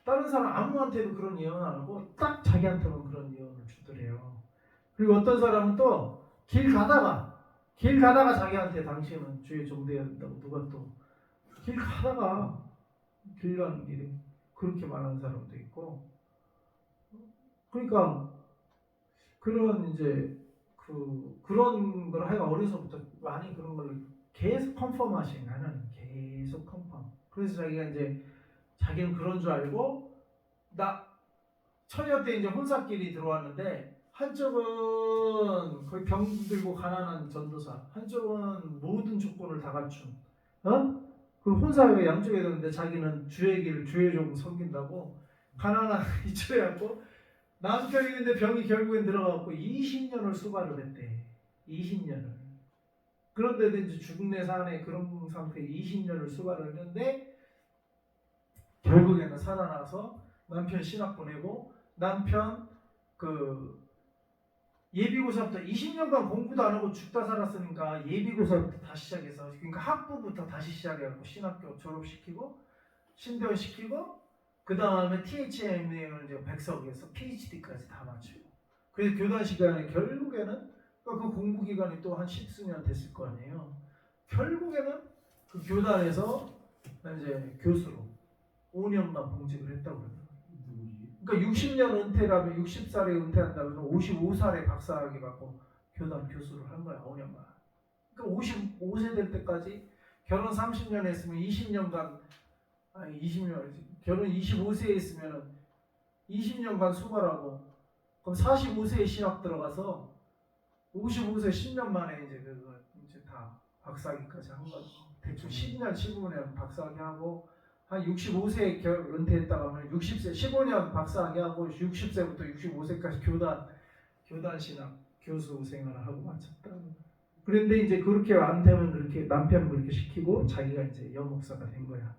다른 사람 아무한테도 그런 예언 안 하고 딱 자기한테만 그런 예언을 주더래요. 그리고 어떤 사람은 또 길 가다가 자기한테 당신은 주의 종되어야 된다고 누가 또 길 가다가 길 가는 길에 그렇게 말하는 사람도 있고 그러니까 그런 이제 그런 걸 하여가 어려서부터 많이 그런 걸 계속 컨펌 하신 하나님 계속 컨펌. 그래서 자기가 이제 자기는 그런 줄 알고 나 처녀 때 이제 혼사길이 들어왔는데 한쪽은 거의 병 들고 가난한 전도사, 한쪽은 모든 조건을 다 갖춘 그 혼사가 양쪽에 있는데 자기는 주의 길, 주의 종 섬긴다고 가난한 이쪽에 앉고 남편이 있는데 병이 결국엔 들어가고 20년을 수발을 했대. 20년을. 그런데도 이제 죽네 사네 그런 상태에 20년을 수발을 했는데 결국에는 살아나서 남편 신학 보내고 남편 예비고사부터 20년간 공부도 안 하고 죽다 살았으니까 예비고사부터 다시 시작해서 그러니까 학부부터 다시 시작해갖고 신학교 졸업시키고 신대원 시키고 그 다음에 THM을 이제 백석에서 PhD까지 다 마치고 그래서 교단 시간에 결국에는 그 공부 기간이 또 한 10수년 됐을 거 아니에요. 결국에는 그 교단에서 이제 교수로 5년간 봉직을 했다고 그러더라고요. 그러니까 60년 은퇴라면 60살에 은퇴한다면 55살에 박사학위 받고 교단 교수를 한 거야. 5년간. 그러니까 55세 될 때까지 결혼 30년 했으면 20년간 아니 20년 결혼 25세에 있으면 20년간 수발하고 그럼 45세에 신학 들어가서 55세 10년 만에 이제 그거 이제 다 박사학위까지 한 거죠. 대충 10년 15년 박사학위 하고 한 65세에 은퇴했다가 하면 60세 15년 박사학위 하고 60세부터 65세까지 교단 신학 교수 생활을 하고 마쳤다. 그런데 이제 그렇게 안 되면 그렇게 남편 그렇게 시키고 자기가 이제 여목사가 된 거야.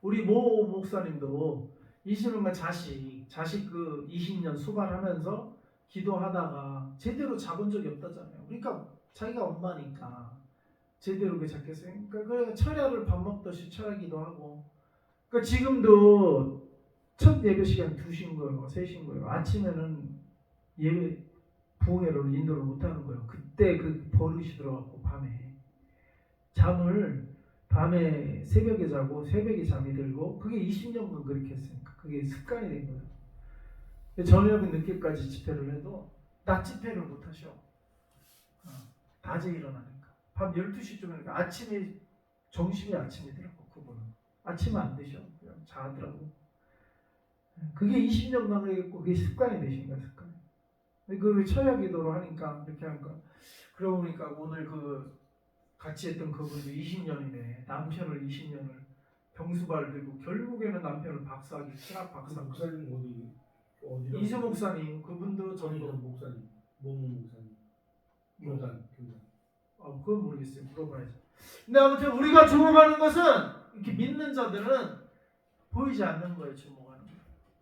우리 모 목사님도 20년간 자식 그 20년 수발하면서 기도하다가 제대로 잡은 적이 없다잖아요. 그러니까 자기가 엄마니까 제대로 그 잡겠어요. 그러니까 철야를 밥 먹듯이 철야 기도하고. 그러니까 지금도 첫 예배 시간 2시인 거예요, 3시인 거예요. 아침에는 예배 부흥회를 인도를 못 하는 거예요. 그때 그 버릇이 들어갔고 밤에 잠을 밤에 새벽에 자고 새벽에 잠이 들고 그게 20년간 그렇게 했으니까 그게 습관이 된 거예요. 저녁은 늦게까지 집회를 해도 낮 집회를 못 하셔. 낮에 일어나니까 밤 12시쯤이니까 아침에 정신이 아침이더라고. 그분은 아침 안 드셔. 그냥 자더라고. 그게 20년간 그랬고 그게 습관이 되신 거야. 습관이. 그 처야 기도로 하니까 이렇게 하니까 그러고 보니까 오늘 그 같이 했던 그분도 20년이네. 남편을 20년을 병수발 들고 결국에는 남편을 박사학위 신학 박사. 목사님 어디? 이수 목사님 그분도 전도 목사님, 모모 목사님, 교단. 그건 모르겠어요. 물어봐야죠. 근데 아무튼 우리가 주목하는 것은 이렇게 믿는 자들은 보이지 않는 거예요. 주목하는 거.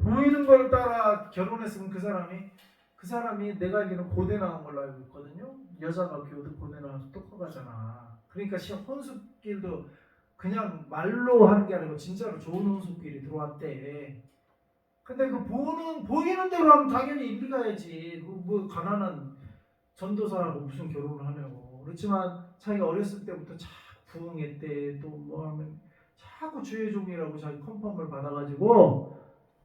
보이는 걸 따라 결혼했으면 그 사람이 내가 알기로는 고대 나온 걸로 알고 있거든요. 여자가 고대 나와서 똑똑하잖아. 그러니까 혼수길도 그냥 말로 하는 게 아니고 진짜로 좋은 혼수길이 들어왔대. 근데 그 보이는 대로 하면 당연히 일리 가야지. 뭐 가난한 전도사하고 무슨 결혼을 하냐고. 그렇지만 자기가 어렸을 때부터 부흥회 때 또 뭐 하면 자꾸 주의 종이라고 자기 컨펌을 받아가지고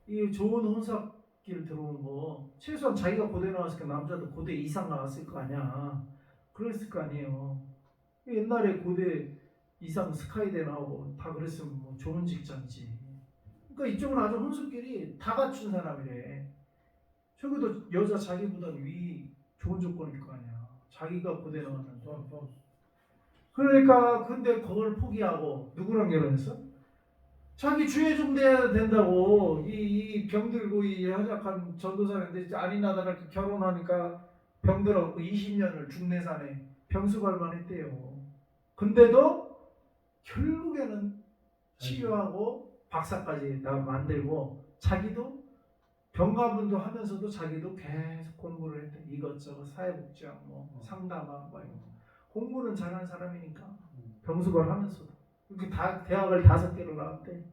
이 좋은 혼사길 들어온 거 최소한 자기가 고대 나왔으니까 남자도 고대 이상 나왔을 거 아니야. 그랬을 거 아니에요. 옛날에 고대 이상 스카이대 나오고 다 그랬으면 뭐 좋은 직장이지. 그러니까 이쪽은 아주 혼수끼리 다 갖춘 사람이래. 적어도 여자 자기보다 좋은 조건일 거 아니야. 자기가 고대 나왔는데. 그러니까 근데 그걸 포기하고 누구랑 결혼했어? 자기 주의 좀 돼야 된다고 이 병들고 이 허약한 전도사인데 아니나다나 결혼하니까 병들어 20년을 중내산에 병수발만 했대요. 근데도 결국에는 치료하고 박사까지 만들고 자기도 병가분도 하면서도 자기도 계속 공부를 했대. 이것저것 사회복지학 뭐 상담학 뭐 이런 거. 공부는 잘하는 사람이니까 병수발 하면서도 이렇게 다 대학을 5개로 나왔대.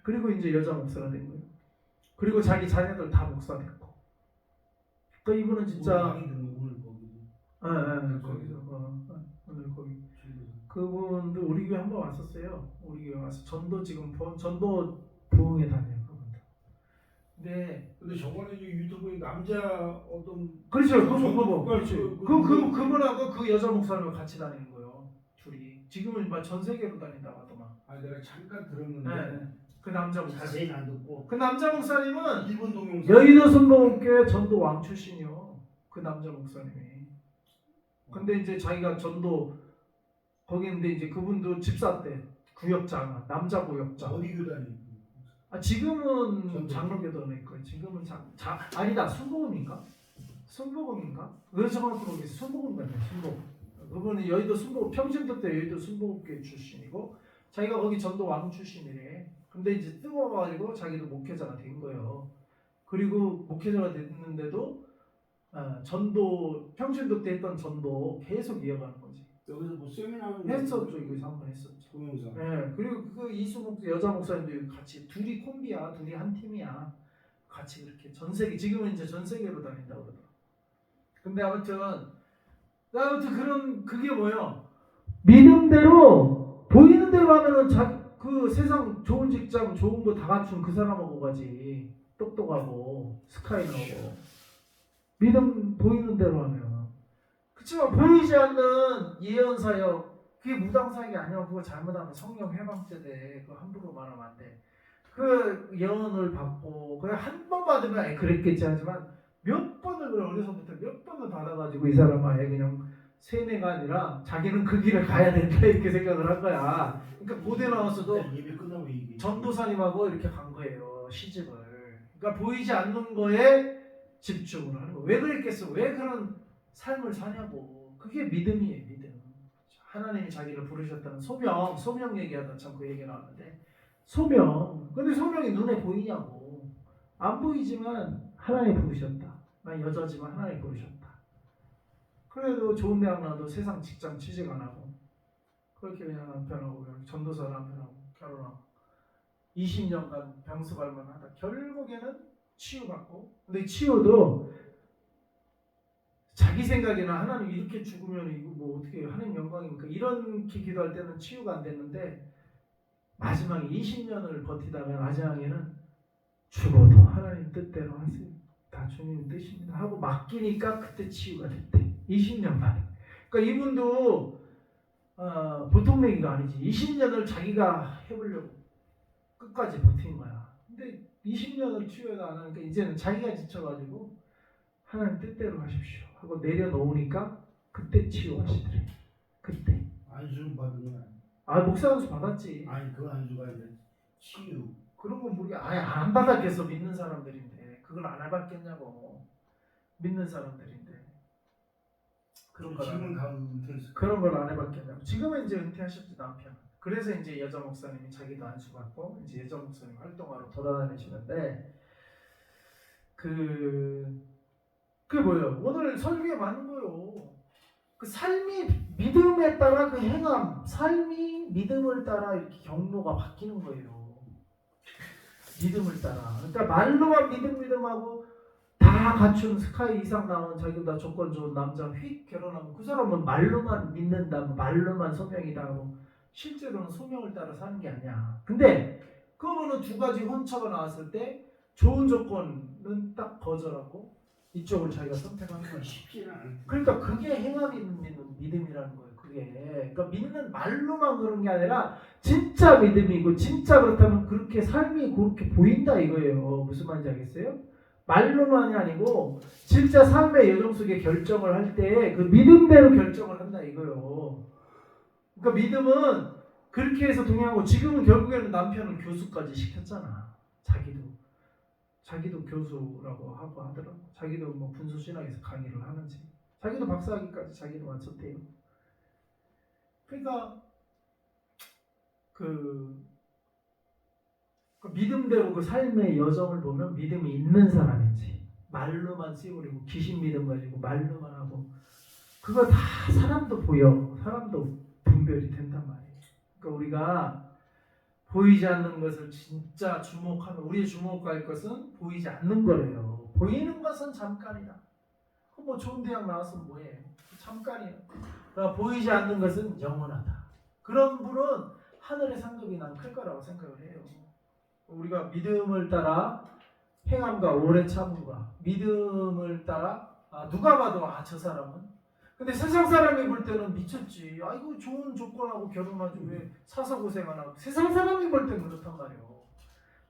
그리고 이제 여자 목사가 된 거예요. 그리고 자기 자녀들 다 목사 됐고. 또 이분은 진짜 오늘 거기. 거기서 오늘 거기 그분도 우리 교회 한번 왔었어요. 우리 교회 와서 전도 부흥회 다녀요. 그분도. 근데 저번에 유튜브에 남자 어떤 그렇죠. 그분하고 그 여자 목사님과 같이 다니는 거예요. 둘이. 지금은 막 전 세계로 다닌다고 하더만. 내가 잠깐 들었는데 그 남자 목사. 자세히는 안 듣고. 그 남자 목사님은 일본 동영상. 여의도 순복음교회 전도 왕 출신이요. 그 남자 목사님이. 근데 이제 자기가 전도 거기인데 이제 그분도 집사 때 구역장, 남자 구역장. 어디 교단이? 지금은 장로교단일 거예요. 지금은 아니다. 순복음인가? 왜 정확히 모르겠어요. 순복음 같네요. 순복음. 그분은 여의도 순복음 평신도 때 여의도 순복음교회 출신이고 자기가 거기 전도 왕 출신이래. 근데 이제 뜨거워가지고 자기도 목회자가 된 거예요. 그리고 목회자가 됐는데도 전도 평신도 때 했던 전도 계속 이어가는 거지. 여기서 뭐 세미나 했었죠. 여기서 한번 했었죠. 동영상. 네. 그리고 그 이수 여자 목사님도 같이 둘이 콤비야. 둘이 한 팀이야. 같이 그렇게 전 세계 지금은 이제 전 세계로 다닌다고 그러더라. 근데 아무튼 그런 그게 뭐예요? 믿음대로 보이는 대로 하면은 그 세상 좋은 직장 좋은 거 다 갖춘 그 사람하고 가지. 똑똑하고 스카이 나오고 믿음 보이는 대로 하면. 그렇지만 보이지 않는 예언 사역 그게 무당사역이 아니야. 그거 잘못하면 성령 해방죄 돼. 그거 함부로 말하면 안 돼. 그 예언을 받고 그냥 한 번 받으면 아예 그랬겠지 하지만 몇 번을 그래 어려서부터 몇 번을 받아가지고 이 사람은 아예 그냥 세뇌가 아니라 자기는 그 길을 가야 된다 이렇게 생각을 한 거야. 그러니까 고대 나왔어도 예배 끝나고 얘기. 전도사님하고 이렇게 간 거예요. 시집을. 그러니까 보이지 않는 거에 집중을 하는 거. 왜 그랬겠어? 왜 그런 삶을 사냐고. 그게 믿음이에요. 믿음. 하나님이 자기를 부르셨다는 소명 얘기하다 참 그 얘기 나왔는데 소명. 근데 소명이 눈에 보이냐고. 안 보이지만 하나님 부르셨다. 난 여자지만 하나님 부르셨다. 그래도 좋은 대학 나도 세상 직장 취직 안 하고 그렇게 그냥 남편하고 전도사 남편하고 결혼하고 20년간 병수발만 하다 결국에는 치유받고 근데 치유도 자기 생각에는 하나님 이렇게 죽으면 이거 뭐 어떻게 하나님 영광입니까? 이렇게 기도할 때는 치유가 안 됐는데 마지막에 20년을 버티다가 마지막에는 죽어도 하나님 뜻대로 하세요. 다 주님 뜻입니다. 하고 맡기니까 그때 치유가 됐대. 20년 만에. 그러니까 이분도 보통 얘기가 아니지. 20년을 자기가 해보려고 끝까지 버틴 거야. 근데 20년을 치유가 안 하니까 이제는 자기가 지쳐가지고 하나님 뜻대로 하십시오 하고 내려놓으니까 그때 치유하시더래. 그때. 안수 받은 건 아니야. 아 목사 안수 받았지. 아니 그 안수가 아니라 치유. 그런 건 우리 아예 안 받았겠어. 믿는 사람들인데 그걸 안 해봤겠냐고. 믿는 사람들인데 그런 걸 지금은 다 은퇴했어. 그런 걸 안 해봤겠냐고. 지금은 이제 은퇴하셨지 남편. 그래서 이제 여자 목사님이 자기도 안수 받고 이제 여자 목사님 활동하러 돌아다니시는데 그게 뭐예요? 오늘 설교에 맞는 거예요. 그 삶이 믿음에 따라 그 행함, 삶이 믿음을 따라 이렇게 경로가 바뀌는 거예요. 믿음을 따라. 그러니까 말로만 믿음하고 다 갖춘 스카이 이상 나온 자기보다 조건 좋은 남자 휙 결혼하면 그 사람은 말로만 믿는다, 말로만 소명이다 하고 실제로는 소명을 따라 사는 게 아니야. 근데 그거는 두 가지 혼처가 나왔을 때 좋은 조건은 딱 거절하고 이쪽을 자기가 선택하는 거야. 쉽지는 않아. 그러니까 그게 행함 있는 믿음이라는 거예요. 그게. 그러니까 믿는 말로만 그런 게 아니라 진짜 믿음이고 진짜 그렇다면 그렇게 삶이 그렇게 보인다 이거예요. 무슨 말인지 알겠어요? 말로만이 아니고 진짜 삶의 여정 속에 결정을 할 때 그 믿음대로 결정을 한다 이거예요. 그러니까 믿음은 그렇게 해서 동행하고 지금은 결국에는 남편은 교수까지 시켰잖아. 자기도 교수라고 하고 하더라고. 자기도 뭐 분수신학에서 강의를 하는지. 자기도 박사학위까지 자기도 마쳤대요. 그러니까 그 믿음대로 그 삶의 여정을 보면 믿음이 있는 사람인지 말로만 씨부리고 귀신 믿음 가지고 말로만 하고 그거 다 사람도 보여. 사람도 분별이 된단 말이에요. 그러니까 우리가 보이지 않는 것을 진짜 주목하면 우리의 주목할 것은 보이지 않는 거래요. 보이는 것은 잠깐이다. 뭐 좋은 대학 나왔으면 뭐해. 잠깐이야. 그러니까 보이지 않는 것은 영원하다. 그런 분은 하늘의 상급이 난 클 거라고 생각을 해요. 우리가 믿음을 따라 행함과 오래 참음과 믿음을 따라 누가 봐도 저 사람은 근데 세상 사람이 볼 때는 미쳤지. 아이고 좋은 조건하고 결혼하지 왜 사서 고생 안 하고. 세상 사람이 볼 때는 그렇단 말이에요.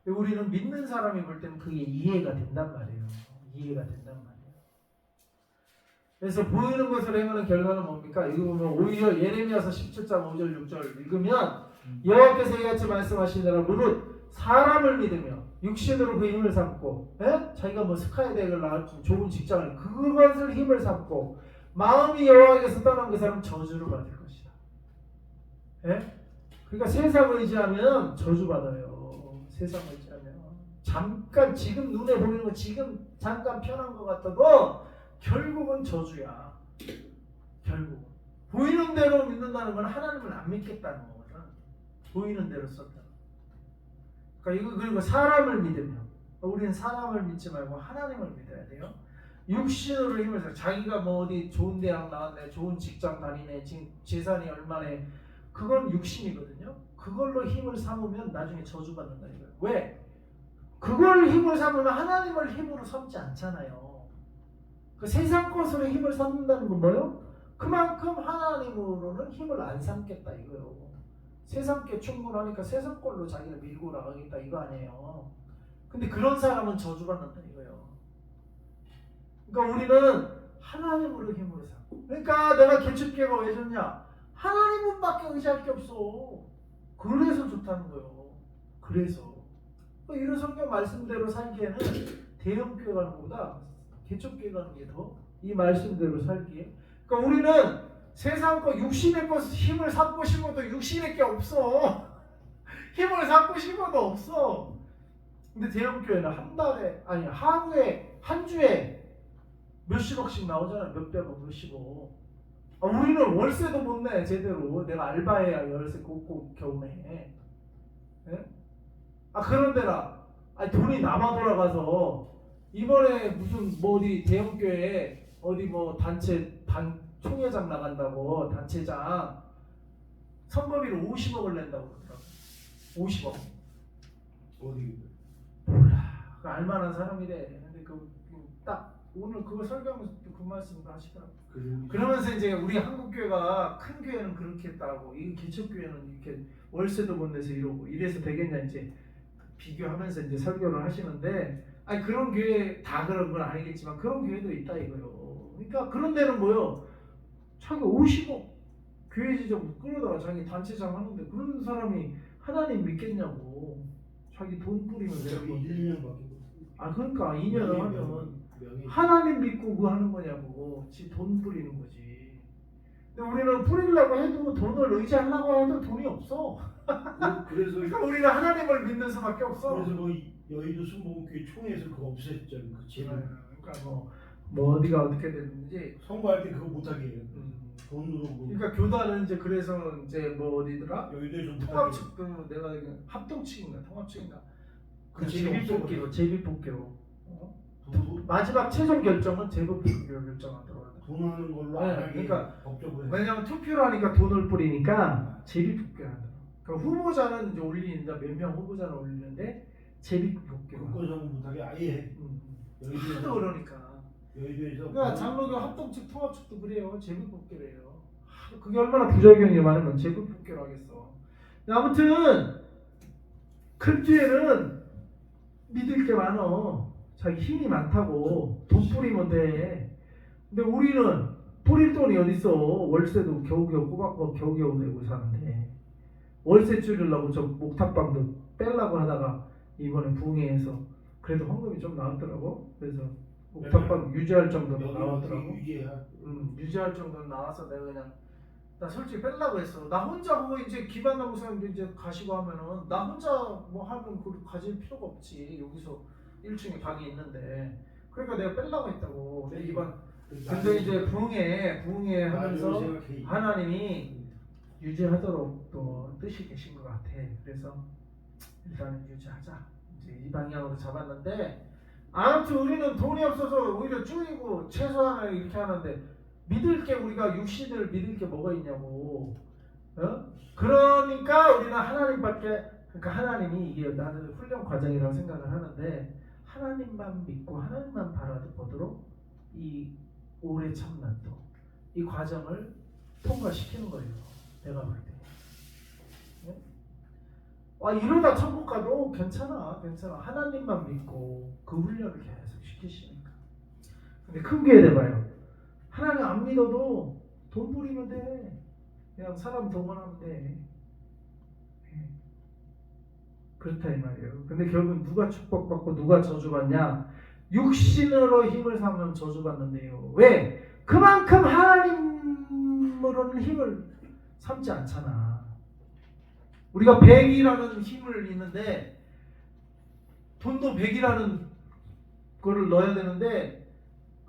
우리는 믿는 사람이 볼 때는 그게 이해가 된단 말이에요. 이해가 된단 말이에요. 그래서 보이는 것을 행하는 결과는 뭡니까? 이거 보면 오히려 예레미야서 17장 5절 6절 읽으면 여호와께서 이같이 말씀하시느라 무릇 사람을 믿으며 육신으로 그 힘을 삼고 자기가 뭐 스카이 대학을 나왔지 좋은 직장을 그것을 힘을 삼고 마음이 여호와에게서 떠난 그 사람은 저주를 받을 것이다. 그러니까 세상을 의지하면 저주받아요. 세상을 의지하면 잠깐 지금 눈에 보이는 거 지금 잠깐 편한 것 같아도 결국은 저주야. 결국은 보이는 대로 믿는다는 건 하나님을 안 믿겠다는 거거든. 보이는 대로 썼다. 그러니까 이거 그리고 사람을 믿으면 우리는 사람을 믿지 말고 하나님을 믿어야 돼요. 육신으로 힘을 써. 자기가 뭐 어디 좋은 대학 나왔네, 좋은 직장 다니네, 지금 재산이 얼마네. 그건 육신이거든요. 그걸로 힘을 삼으면 나중에 저주받는다 이거예요. 왜? 그걸 힘을 삼으면 하나님을 힘으로 삼지 않잖아요. 그 세상 것으로 힘을 삼는다는 건 뭐예요? 그만큼 하나님으로는 힘을 안 삼겠다 이거요. 세상 게 충분하니까 세상 걸로 자기를 밀고 나가겠다 이거 아니에요. 근데 그런 사람은 저주받는다 이거요. 그러니까 우리는 하나님으로 힘을 삼고. 그러니까 내가 개척교회가 왜 좋냐? 하나님밖에 의지할 게 없어. 그래서 좋다는 거예요. 그래서 이런 성경 말씀대로 살기에는 대형교회 가는 것보다 개척교회 가는 게 더 이 말씀대로 살기에. 그러니까 우리는 세상 거 육신의 것 힘을 삼고 싶어도 육신의 게 없어. 힘을 삼고 싶어도 없어. 근데 대형교회는 한 달에 아니 하루에 한 주에 몇십억씩 나오잖아. 몇백억 몇십억. 우리는 월세도 못 내 제대로. 내가 알바해야 월세 꼭 겨우 내. 예? 그런데나 돈이 남아 돌아가서 이번에 무슨 뭐 어디 대형교회 어디 뭐 단체 총회장 나간다고 단체장 선거비로 50억을 낸다고 그러더라고. 50억. 어디? 몰라. 그 알만한 사람이래. 근데 딱 오늘 그거 설교하면서 그 말씀도 하시더라고. 그러면서 이제 우리 한국 교회가 큰 교회는 그렇게 했다고 이 개척 교회는 이렇게 월세도 못 내서 이러고 이래서 되겠냐 이제 비교하면서 이제 설교를 하시는데 그런 교회 다 그런 건 아니겠지만 그런 교회도 있다 이거요. 그러니까 그런 데는 뭐요? 자기 50억 교회 지정 끌어다가 자기 단체장 하는데 그런 사람이 하나님 믿겠냐고. 자기 돈 뿌리면 어차피 되는 건데. 1년밖에. 그러니까 2년을 하면 명예. 하나님 믿고 그거 하는 거냐고. 지 돈 뿌리는 거지. 근데 우리는 뿌리려고 해도 돈을 의지하려고 해도 돈이 없어. 그래서 그러니까 우리는 하나님을 믿는 수밖에 없어. 그래서 뭐 여의도 순복음교회 총회에서 그거 없앴잖아요. 그 제목. 그러니까 뭐 어디가 어떻게 됐는지 선거할 때 그거 못하게 해요. 돈으로 뭐. 그러니까 교단은 이제 그래서 이제 뭐 어디더라? 여의도에서 못하게. 통합 측도 내가 합동 측인가 통합 측인가? 그 제비 뽑기로. 마지막 최종 결정은 제비 뽑기로 결정하더라고요. 돈 하는 걸로 네, 안 하게 그러니까 법적으로 해서. 왜냐하면 투표를 하니까 돈을 뿌리니까 제비 뽑기를 하더라고. 그러니까 후보자는 이제 올리는데 몇 명 후보자는 올리는데 제비 뽑기로. 그거는 못하게 아예 해. 하도 그러니까. 여의도에서 그러니까 장로교 합동 측 통합 측도 그래요. 제비 뽑기로 해요. 그게 얼마나 부작용이 많으면 제비 뽑기로 하겠어. 아무튼 큰 교회는 믿을 게 많어. 자기 힘이 많다고 돈 뿌리면 돼. 근데 우리는 뿌릴 돈이 어딨어. 월세도 겨우겨우 꼬박꼬박 겨우겨우 내고 사는데 월세 줄이려고 저 목탁방도 빼려고 하다가 이번에 부흥회에서 그래도 헌금이 좀 나왔더라고. 그래서 목탁방 유지할 정도로 나왔더라고. 유지할 정도로 나와서 내가 그냥 나 솔직히 빼려고 했어. 나 혼자 그거 이제 기반나무 사람들 이제 가시고 하면은 나 혼자 뭐 하면 그걸 가질 필요가 없지. 여기서 1층에 방이 있는데 그러니까 내가 빼려고 했다고. 내 이번 근데 이제 부흥회 하면서 하나님이 유지하도록 또 뜻이 계신 것 같아. 그래서 일단은 유지하자. 이제 이 방향으로 잡았는데 아무튼 우리는 돈이 없어서 오히려 줄이고 최소한을 이렇게 하는데 믿을 게 우리가 육신을 믿을 게 뭐가 있냐고. 그러니까 우리는 하나님밖에 그러니까 하나님이 이게 나는 훈련 과정이라고 생각을 하는데 하나님만 믿고 하나님만 바라보도록 이 오래 참는도 이 과정을 통과시키는 거예요. 내가 볼 때. 이러다 천국 가도 괜찮아. 하나님만 믿고 그 훈련을 계속 시키시니까. 근데 큰 교회 돼봐요. 하나님 안 믿어도 돈 뿌리면 돼. 그냥 사람 동원하면 돼. 그렇다 이 말이에요. 근데 결국은 누가 축복받고 누가 저주받냐? 육신으로 힘을 삼으면 저주받는데요. 왜? 그만큼 하나님으로는 힘을 삼지 않잖아. 우리가 100이라는 힘을 있는데 돈도 100이라는 거를 넣어야 되는데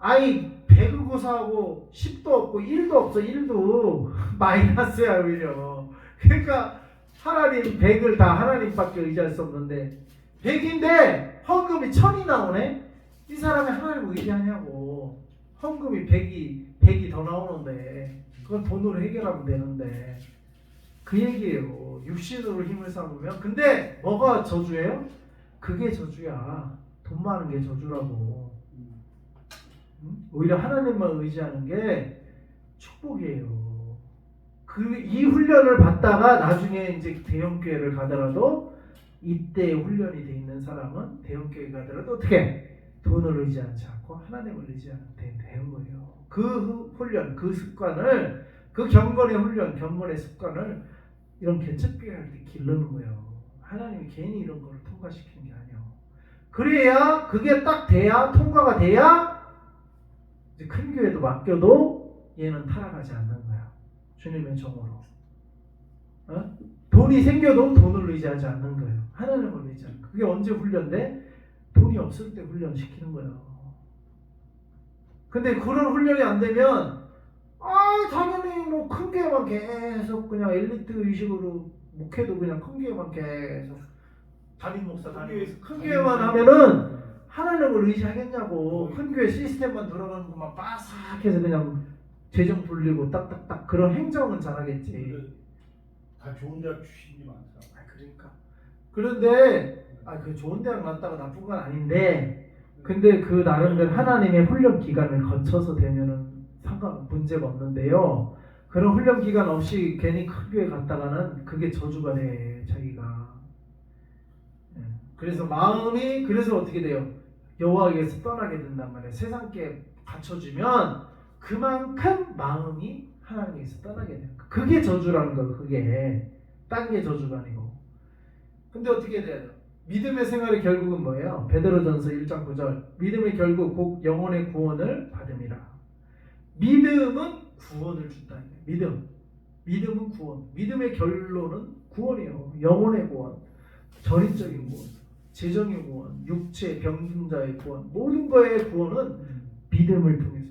100을 고사하고 10도 없고 1도 없어. 1도 마이너스야 오히려. 그러니까 하나님 100을 다 하나님밖에 의지할 수 없는데 100인데 헌금이 1000이 나오네. 이 사람이 하나님을 의지하냐고. 헌금이 100이 더 나오는데 그건 돈으로 해결하면 되는데 그 얘기예요. 육신으로 힘을 삼으면. 근데 뭐가 저주예요? 그게 저주야. 돈 많은 게 저주라고. 오히려 하나님만 의지하는 게 축복이에요. 이 훈련을 받다가 나중에 이제 대형교회를 가더라도 이때 훈련이 돼 있는 사람은 대형교회 가더라도 어떻게 돈을 의지하지 않고 하나님을 의지하는 되는 거예요. 그 훈련, 그 습관을, 그 경건의 훈련, 경건의 습관을 이런 개척교회 할 때 기르는 거예요. 하나님이 괜히 이런 거를 통과시키는 게 아니에요. 그래야 그게 딱 돼야 통과가 돼야 이제 큰 교회도 맡겨도 얘는 타락하지 않는 거야. 주님의 종으로. 돈이 생겨도 돈을 의지하지 않는 거예요. 하나님을 의지하는 거예요. 그게 언제 훈련돼? 돈이 없을 때 훈련시키는 거예요. 근데 그런 훈련이 안 되면 당연히 뭐 큰 교회만 계속 그냥 엘리트 의식으로 목회도 그냥 큰 교회만 계속 담임 목사 큰 교회만 하면은 하나님을 의지하겠냐고. 큰 교회 시스템만 들어가는 것만 빠삭해서 그냥 재정 돌리고 딱딱딱 그런 행정은 잘하겠지. 다 좋은 대학 출신이 많다. 그러니까. 그런데 그 좋은 대학 갔다가 나쁜 건 아닌데, 근데 그 나름대로 하나님의 훈련 기간을 거쳐서 되면은 문제가 없는데요. 그런 훈련 기간 없이 괜히 큰 교회 갔다가는 그게 저주가 돼, 자기가. 그래서 마음이 그래서 어떻게 돼요? 여호와에게서 떠나게 된단 말이에요. 세상께 갖춰주면 그만큼 마음이 하나님에게서 떠나게 돼요. 그게 저주라는 거예요. 그게 딴 게 저주가 아니고. 근데 어떻게 돼요? 믿음의 생활이 결국은 뭐예요? 베드로전서 1장 9절 믿음의 결국 곧 영혼의 구원을 받음이라. 믿음은 구원을 준다. 믿음은 구원. 믿음의 결론은 구원이에요. 영혼의 구원, 전인적인 구원, 재정의 구원, 육체 병든자의 구원, 모든 거의 구원은 믿음을 통해서.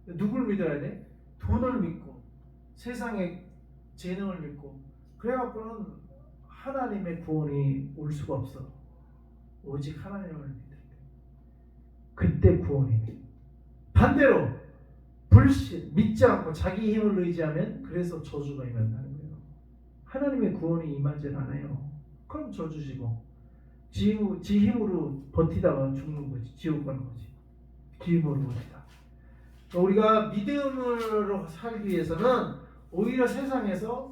누굴 믿어야 돼? 돈을 믿고 세상의 재능을 믿고 그래갖고는 하나님의 구원이 올 수가 없어. 오직 하나님을 믿을 때 그때 구원이 돼. 반대로 불신, 믿지 않고 자기 힘을 의지하면 그래서 저주가 임한다는 거예요. 하나님의 구원이 임하지 않아요. 그럼 저주지고 지 힘으로 버티다가 죽는 거지. 지옥 가는 거지. 지 힘으로 버티다. 우리가 믿음으로 살기 위해서는 오히려 세상에서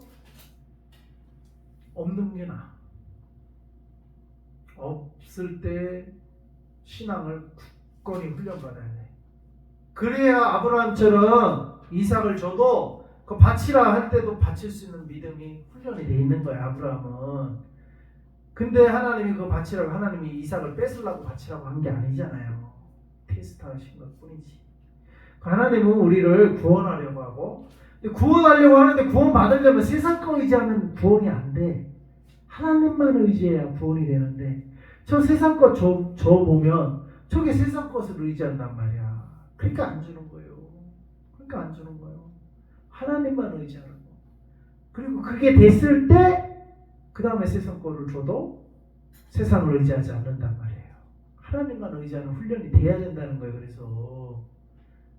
없는 게 나아. 없을 때 신앙을 굳건히 훈련받아야 돼. 그래야 아브라함처럼 이삭을 줘도 그 바치라 할 때도 바칠 수 있는 믿음이 훈련이 돼 있는 거야, 아브라함은. 근데 하나님이 그거 바치라고, 하나님이 이삭을 뺏으려고 바치라고 한 게 아니잖아요. 테스트하신 것 뿐이지. 하나님은 우리를 구원하려고 하고, 구원하려고 하는데 구원 받으려면 세상 거 의지하면 구원이 안 돼. 하나님만 의지해야 구원이 되는데, 저 세상 거 줘 보면 저게 세상 것을 의지한단 말이야. 그러니까 안 주는 거예요. 하나님만 의지하는 거. 그리고 그게 됐을 때 그 다음에 세상 거를 줘도 세상을 의지하지 않는단 말이에요. 하나님만 의지하는 훈련이 돼야 된다는 거예요. 그래서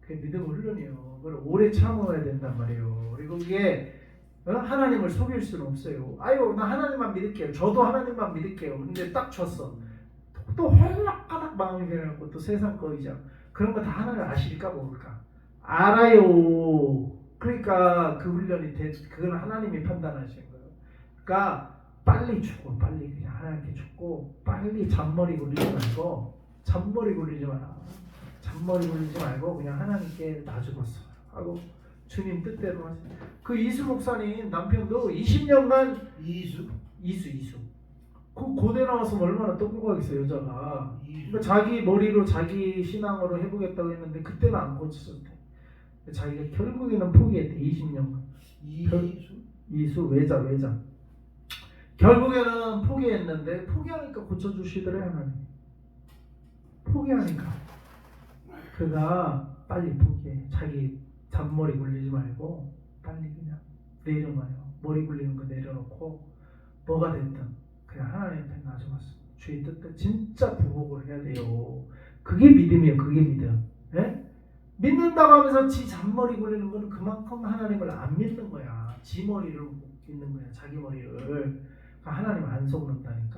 그게 믿음의 훈련이에요. 그걸 오래 참아야 된단 말이에요. 그리고 그게 하나님을 속일 수는 없어요. 아유, 나 하나님만 믿을게요. 저도 하나님만 믿을게요. 근데 딱 줬어. 또 헐락가닥 마음이 변해갖고 또 세상 거 의지하고. 그런 거 다 하나님 아실까 모를까? 알아요. 그러니까 그 훈련이 그건 하나님이 판단하시는 거예요. 그러니까 빨리 주고 빨리 그냥 하나님께 주고 빨리 잔머리 굴리지 말고 잔머리 굴리지 말고 그냥 하나님께 나 죽었어 하고 주님 뜻대로 하세요. 그 이수 목사님 남편도 20년간 이수 그 고대 나와서 얼마나 똑똑하겠어요 여자가. 그러니까 자기 머리로 자기 신앙으로 해보겠다고 했는데 그때는 안 고쳤었대. 자기가 결국에는 포기했대. 20년간 이수 외자 결국에는 포기했는데 포기하니까 고쳐주시더래 하나님. 포기하니까 그가 빨리 포기해. 자기 잔머리 굴리지 말고 빨리 그냥 내려놔요. 머리 굴리는 거 내려놓고 뭐가 됐든 그냥 하나님 앞에 놔줘봤어. 주의 뜻대로 진짜 부복을 해야 돼요. 그게 믿음이에요. 그게 믿음. 예? 믿는다고 하면서 지 잔머리 굴리는 거는 그만큼 하나님을 안 믿는 거야. 지 머리를 믿는 거야. 자기 머리를. 하나님 안 속는다니까.